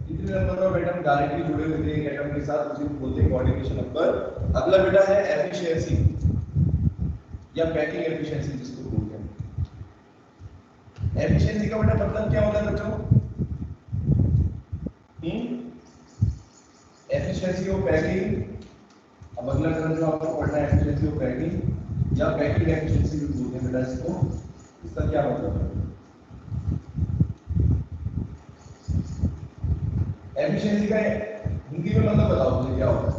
कितने नंबर ऑफ एटम डायरेक्टली जुड़े होते हैं एक एटम के साथ, उसी को बोलते हैं कोऑर्डिनेशन नंबर। अगला बेटा है एफिशिएंसी या पैकिंग एफिशिएंसी जिसको बोलते हैं। एफिशिएंसी का बेटा मतलब क्या होता है बच्चों? Efficiency of packing. अब अगला टर्म जो आपको पढ़ना है एफिशिएंसी ऑफ पैकिंग या पैकिंग एफिशिएंसी भी बोलते हैं बेटा इसको। इसका क्या मतलब है? एफिशिएंसी का हिंदी में मतलब बताओ मुझे क्या होता है?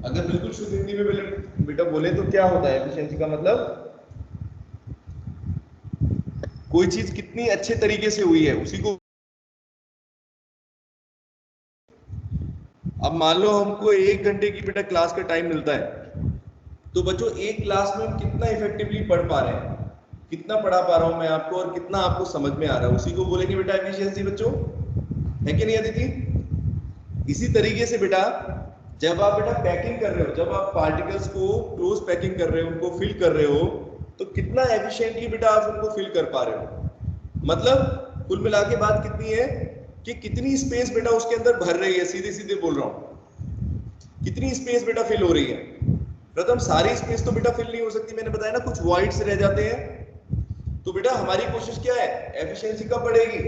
अगर बिल्कुल शुद्ध हिंदी में बेटा बोले तो क्या होता है एफिशिएंसी का मतलब? कोई चीज कितनी अच्छे तरीके से हुई है उसी को। अब मान लो हमको 1 घंटे की बेटा क्लास का टाइम मिलता है, तो बच्चों एक क्लास में हम कितना इफेक्टिवली पढ़ पा रहे हैं, कितना पढ़ा पा रहा हूं मैं आपको और कितना आपको समझ में आ रहा है, उसी को बोलेंगे बेटा एफिशिएंसी बच्चों। है कि नहीं अदिति? इसी तरीके से बेटा जब आप बेटा पैकिंग कर रहे हो, जब आप पार्टिकल्स को क्लोज पैकिंग कर रहे हो, उनको फिल कर रहे हो, तो कितना एफिशिएंटली बेटा आप उनको फिल कर पा रहे हो। मतलब कुल मिला के बात कितनी है कि कितनी स्पेस बेटा उसके अंदर भर रही है, सीधे सीधे बोल रहा हूं, कितनी स्पेस बेटा फिल हो रही है। प्रथम सारी स्पेस तो बेटा फिल नहीं हो सकती, मैंने बताया ना कुछ वॉइड्स रह जाते हैं। तो बेटा हमारी कोशिश क्या है, एफिशिएंसी कब बढ़ेगी?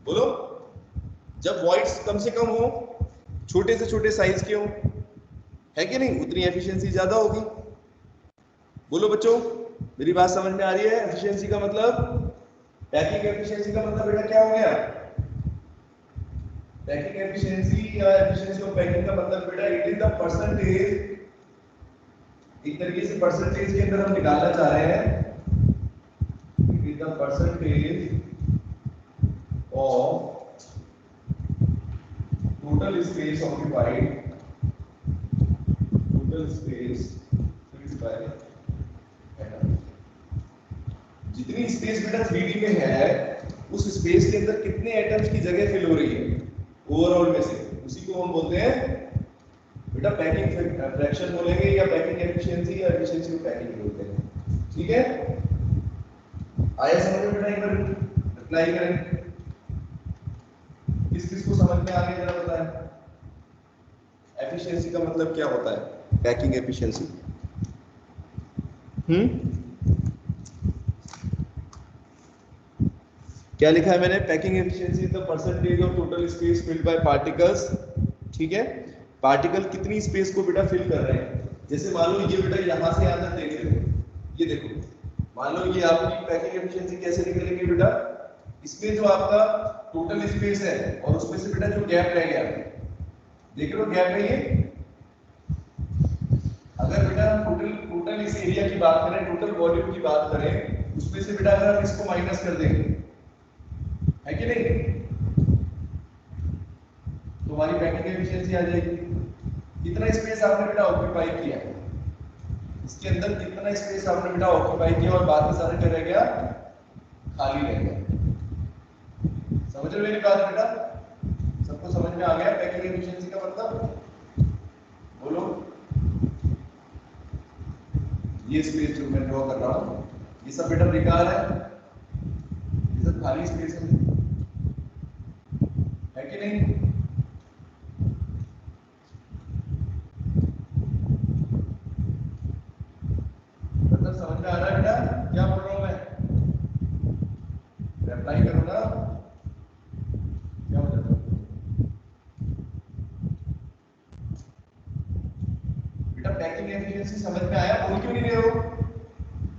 बोलो, जब वॉइड्स कम से कम हो, छोटे से छोटे साइज के हो, है कि नहीं, उतनी एफिशिएंसी ज्यादा होगी। बोलो बच्चों, मेरी बात समझ में आ रही है? एफिशिएंसी का मतलब, पैकिंग एफिशिएंसी का मतलब बेटा क्या हो गया? पैकिंग एफिशिएंसी या एफिशिएंसी ऑफ पैकिंग का मतलब बेटा इट इज द परसेंटेज, एक तरीके से परसेंटेज के अंदर हम निकालना चाह रहे हैं, it is the percentage of total space occupied, total space filled by atom। जितनी स्पेस बेटा 3D में है, उस स्पेस के अंदर कितने एटम्स की जगह फिल हो रही है ओवरऑल में से, उसी को हम बोलते हैं बेटा पैकिंग फ्रैक्शन बोलेंगे, या पैकिंग एफिशिएंसी या एफिशिएंसी ऑफ पैकिंग बोलते हैं। ठीक है, आया समझ में बेटा? एक बार रिप्लाई करें, किस किस को समझ में आ गया जरा बताएं। एफिशिएंसी का मतलब क्या होता है, पैकिंग एफिशिएंसी? क्या लिखा है मैंने? Packing efficiency is the percentage of total space filled by particles. ठीक है, पार्टिकल कितनी स्पेस को बेटा फिल कर रहे हैं। जैसे मान लो ये बेटा यहां से यहां तक देख रहे हो, ये देखो, मान लो ये आपकी पैकिंग एफिशिएंसी कैसे निकलेगी बेटा? इसमें जो आपका टोटल स्पेस है और उसमें से बेटा जो गैप रह गया, देख रहे हो गैप है ये। अगर बेटा हम टोटल इस एरिया की बात करें, टोटल वॉल्यूम की बात करें, उसमें से बेटा अगर हम इसको माइनस कर देंगे, है कि नहीं, तो हमारी पैकिंग एफिशिएंसी आ जाएगी। कितना स्पेस आपने बेटा ऑक्यूपाई किया है, इसके अंदर कितना स्पेस आपने बेटा ऑक्यूपाई किया और बाकी सारा क्या रह गया, खाली रह गया। समझ रहे हो मेरी बात बेटा? सबको समझ में आ गया पैकिंग एफिशिएंसी का मतलब? बोलो, ये स्पेस जो मैं ड्रॉ कर रहा हूं, ये सब बेटा बेकार है, ये सब खाली स्पेस है कि नहीं? मतलब समझ में आ रहा है बेटा क्या बोल रहा हूं मैं? अप्लाई करो ना, क्या हो जाता है? पैकिंग एफिशिएंसी समझ में आया? बोल क्यों नहीं रहे हो?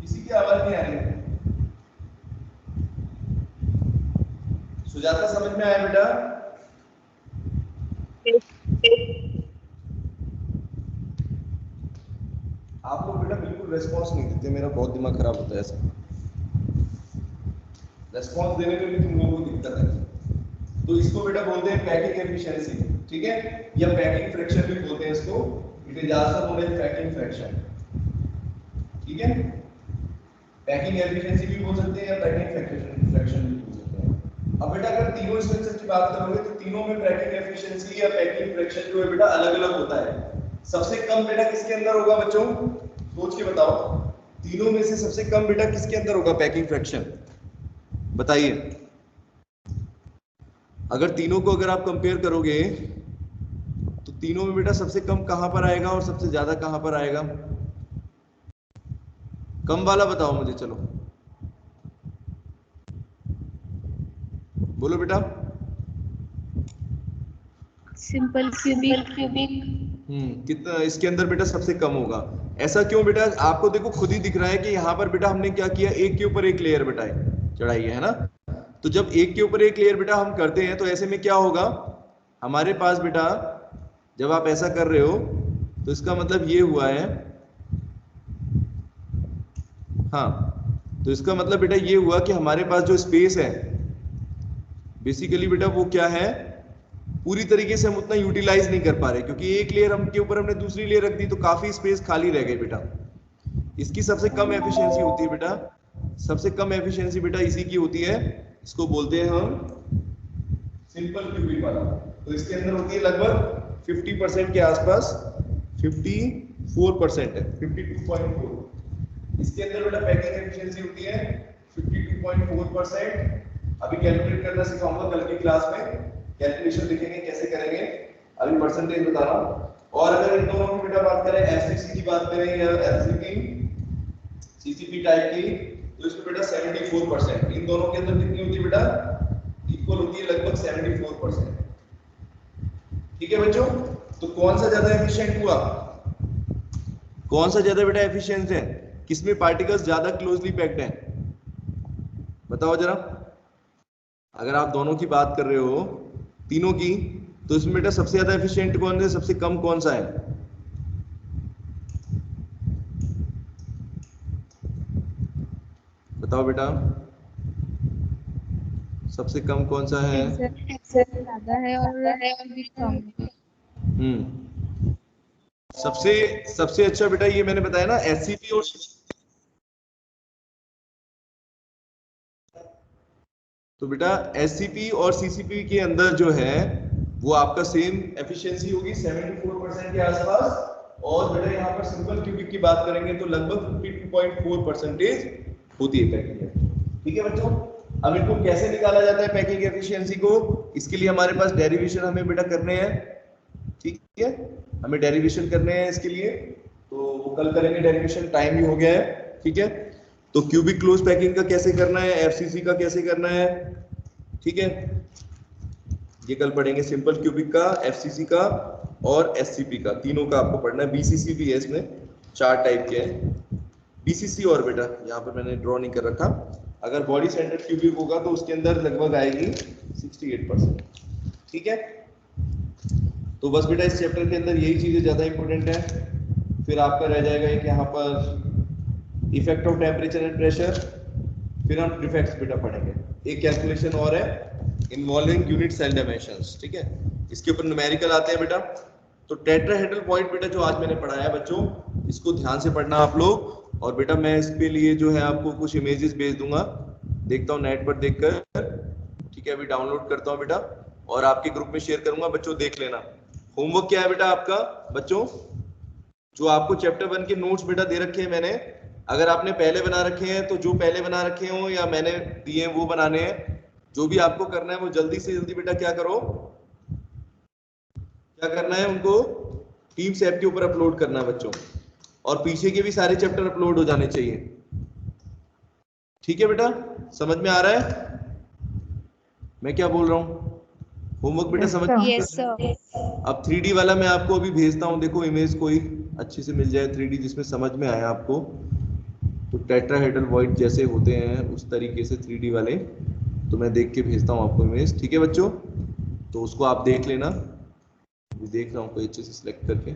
किसी की आवाज नहीं आ रही है। सुजाता समझ में आया बेटा? आप लोग बेटा बिल्कुल रेस्पॉन्स नहीं देते, मेरा बहुत दिमाग खराब होता है ऐसा। रेस्पॉन्स देने में भी तुम लोगों को दिक्कत है। तो इसको बेटा बोलते हैं पैकिंग एफिशिएंसी, ठीक है, या पैकिंग फ्रैक्शन भी बोलते हैं इसको। It is also known as packing fraction, ठीक है। पैकिंग एफिशिएंसी भी बोल सकते हैं या पैकिंग फ्रैक्शन भी बोल सकते हैं। अब बेटा अगर तीनों स्ट्रक्चर की बात करोगे तो तीनों में पैकिंग एफिशिएंसी या पैकिंग फ्रैक्शन जो है बेटा अलग-अलग होता है। सबसे कम बेटा किसके अंदर होगा बच्चों? सोच के बताओ, तीनों में से सबसे कम बेटा किसके अंदर होगा पैकिंग फ्रैक्शन? बताइए। अगर तीनों को अगर आप कंपेयर करोगे तो तीनों में बेटा सबसे कम कहां पर आएगा और सबसे ज्यादा कहां पर आएगा? कम वाला बताओ मुझे, चलो बोलो बेटा। Simple cubic. कितना इसके अंदर बेटा सबसे कम होगा? ऐसा क्यों बेटा? आपको देखो खुद ही दिख रहा है कि यहाँ पर बेटा हमने क्या किया, एक के ऊपर एक लेयर बेटा चढ़ाई है ना। तो जब एक के ऊपर एक लेयर बेटा हम करते हैं तो ऐसे में क्या होगा हमारे पास बेटा, जब आप ऐसा कर रहे हो तो इसका मतलब ये हुआ है, हाँ, तो इसका मतलब बेटा ये हुआ कि हमारे पास जो स्पेस है बेसिकली बेटा वो क्या है, पूरी तरीके से हम उतना यूटिलाइज नहीं कर पा रहे, क्योंकि एक लेयर हम के ऊपर हमने दूसरी लेयर रख दी तो काफी स्पेस खाली रह गई बेटा। इसकी सबसे कम एफिशिएंसी होती है बेटा, सबसे कम एफिशिएंसी बेटा इसी की होती है, इसको बोलते हैं हम सिंपल क्यूबिक वाला। तो इसके अंदर होती है लगभग 50% के आसपास, 54% है, 52.4। इसके अंदर बेटा पैकिंग एफिशिएंसी होती है 52.4%। अभी कैलकुलेट करना सिखाऊंगा कल की क्लास में, कैलकुलेशन देखेंगे कैसे करेंगे, अभी परसेंटेज बता रहा हूं। और अगर इन दोनों की बेटा बात करें, एफसीसी की बात करें या एफसीपी सीसीपी टाइप की, तो इसमें बेटा 74%। इन दोनों के अंदर कितनी होती है बेटा? इक्वल होती है लगभग 74%। ठीक है बच्चों, तो कौन सा ज्यादा एफिशिएंट हुआ? कौन सा ज्यादा बेटा एफिशिएंट है? किसमें पार्टिकल्स ज्यादा क्लोजली पैक्ड हैं? बताओ जरा। अगर आप दोनों की बात कर रहे हो, तीनों की, तो इसमें बेटा सबसे ज्यादा एफिशिएंट कौन है, सबसे कम कौन सा है? बताओ बेटा, सबसे कम कौन सा है? ज्यादा है और कम है। सबसे सबसे अच्छा बेटा ये मैंने बताया ना, एससीपी और तो बेटा एससीपी और सीसीपी के अंदर जो है वो आपका सेम एफिशिएंसी होगी 74% के आसपास। और बेटा यहाँ पर सिंपल क्यूबिक की बात करेंगे तो लगभग 52.4% होती है पैकिंग। ठीक है बच्चों, अब इनको कैसे निकाला जाता है पैकिंग एफिशिएंसी को? इसके लिए हमारे पास डेरिवेशन हमें बेटा करने हैं, ठीक है, हमें डेरिवेशन करने हैं इसके लिए, तो वो कल करेंगे डेरिवेशन, टाइम भी हो गया है। ठीक है, तो क्यूबिक क्लोज पैकिंग का कैसे करना है, एफसीसी का कैसे करना है, ठीक है, ये कल पढ़ेंगे। सिंपल क्यूबिक का, एफसीसी का और एससीपी का, तीनों का आपको पढ़ना है। बीसीसी भी है, इसमें 4 टाइप के हैं। बीसीसी और बेटा यहाँ पर मैंने ड्रॉ नहीं कर रखा, अगर बॉडी सेंटर्ड क्यूबिक होगा तो उसके अंदर लगभग आएगी 68%। ठीक है, तो बस बेटा इस चैप्टर के अंदर यही चीजें ज्यादा इंपॉर्टेंट है। फिर आपका रह जाएगा एक यहाँ पर effect of temperature and pressure, फिर हम डिफेक्ट्स बेटा पढ़ेंगे। एक कैलकुलेशन और है इन्वॉल्विंग यूनिट सेल डायमेंशंस, ठीक है, इसके ऊपर न्यूमेरिकल आते हैं बेटा। तो टेट्राहेड्रल पॉइंट बेटा जो आज मैंने पढ़ाया है बच्चों, इसको ध्यान से पढ़ना आप लोग। और बेटा मैं इसके लिए जो है आपको कुछ इमेजेस भेज दूंगा, देखता हूँ नेट पर देखकर, ठीक है, अभी डाउनलोड करता हूँ बेटा और आपके ग्रुप में शेयर करूंगा, बच्चों देख लेना। होमवर्क क्या है बेटा आपका बच्चों, जो आपको चैप्टर 1 के नोट्स बेटा दे रखे हैं मैंने, अगर आपने पहले बना रखे हैं तो जो पहले बना रखे हो या मैंने दिए हैं वो बनाने हैं। जो भी आपको करना है वो जल्दी से जल्दी बेटा क्या करो, क्या करना है, उनको टीम्स ऐप के ऊपर अपलोड करना है बच्चों, और पीछे के भी सारे चैप्टर अपलोड हो जाने चाहिए। ठीक है बेटा, समझ में आ रहा है मैं क्या बोल रहा हूँ? होमवर्क बेटा समझ में? Yes sir. अब 3D वाला मैं आपको अभी भेजता हूँ, देखो इमेज कोई अच्छी से मिल जाए, 3D जिसमें समझ में आए आपको, तो टेट्राहेड्रल वॉइड जैसे होते हैं उस तरीके से 3D वाले, तो मैं देख के भेजता हूँ आपको इमेज, ठीक है बच्चों? तो उसको आप देख लेना, देख रहा हूँ कोई अच्छे से सिलेक्ट करके,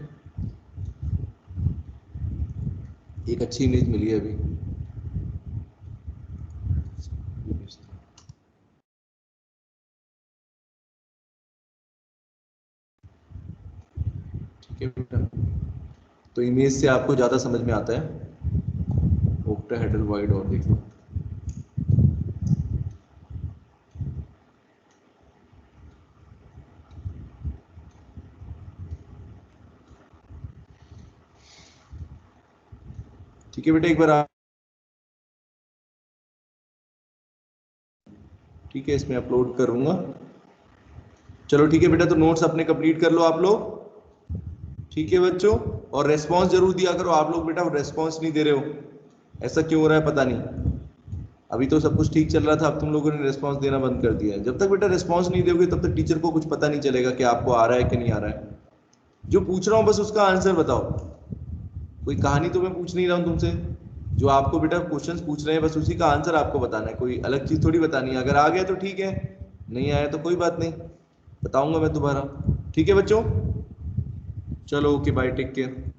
एक अच्छी इमेज मिली है अभी। ठीक है बेटा, तो इमेज से आपको ज्यादा समझ में आता है ऑक्टाहेड्रल वॉइड। और देख लो, ठीक है बेटा, एक बार आप, ठीक है, इसमें अपलोड करूंगा। चलो ठीक है बेटा, तो नोट्स अपने कंप्लीट कर लो आप लोग, ठीक है बच्चों? और रेस्पॉन्स जरूर दिया करो आप लोग, बेटा रेस्पॉन्स नहीं दे रहे हो, ऐसा क्यों हो रहा है पता नहीं। अभी तो सब कुछ ठीक चल रहा था, अब तुम लोगों ने रिस्पांस देना बंद कर दिया है। जब तक बेटा रिस्पांस नहीं दोगे तब तक टीचर को कुछ पता नहीं चलेगा कि आपको आ रहा है कि नहीं आ रहा है। जो पूछ रहा हूँ बस उसका आंसर बताओ, कोई कहानी तो मैं पूछ नहीं रहा हूँ तुमसे, जो आपको बेटा क्वेश्चंस पूछ रहे हैं बस उसी का आंसर आपको बताना है, कोई अलग चीज थोड़ी बतानी है। अगर आ गया तो ठीक है, नहीं आया तो कोई बात नहीं, बताऊंगा मैं दोबारा, ठीक है बच्चों? चलो ओके, बाय, टेक केयर।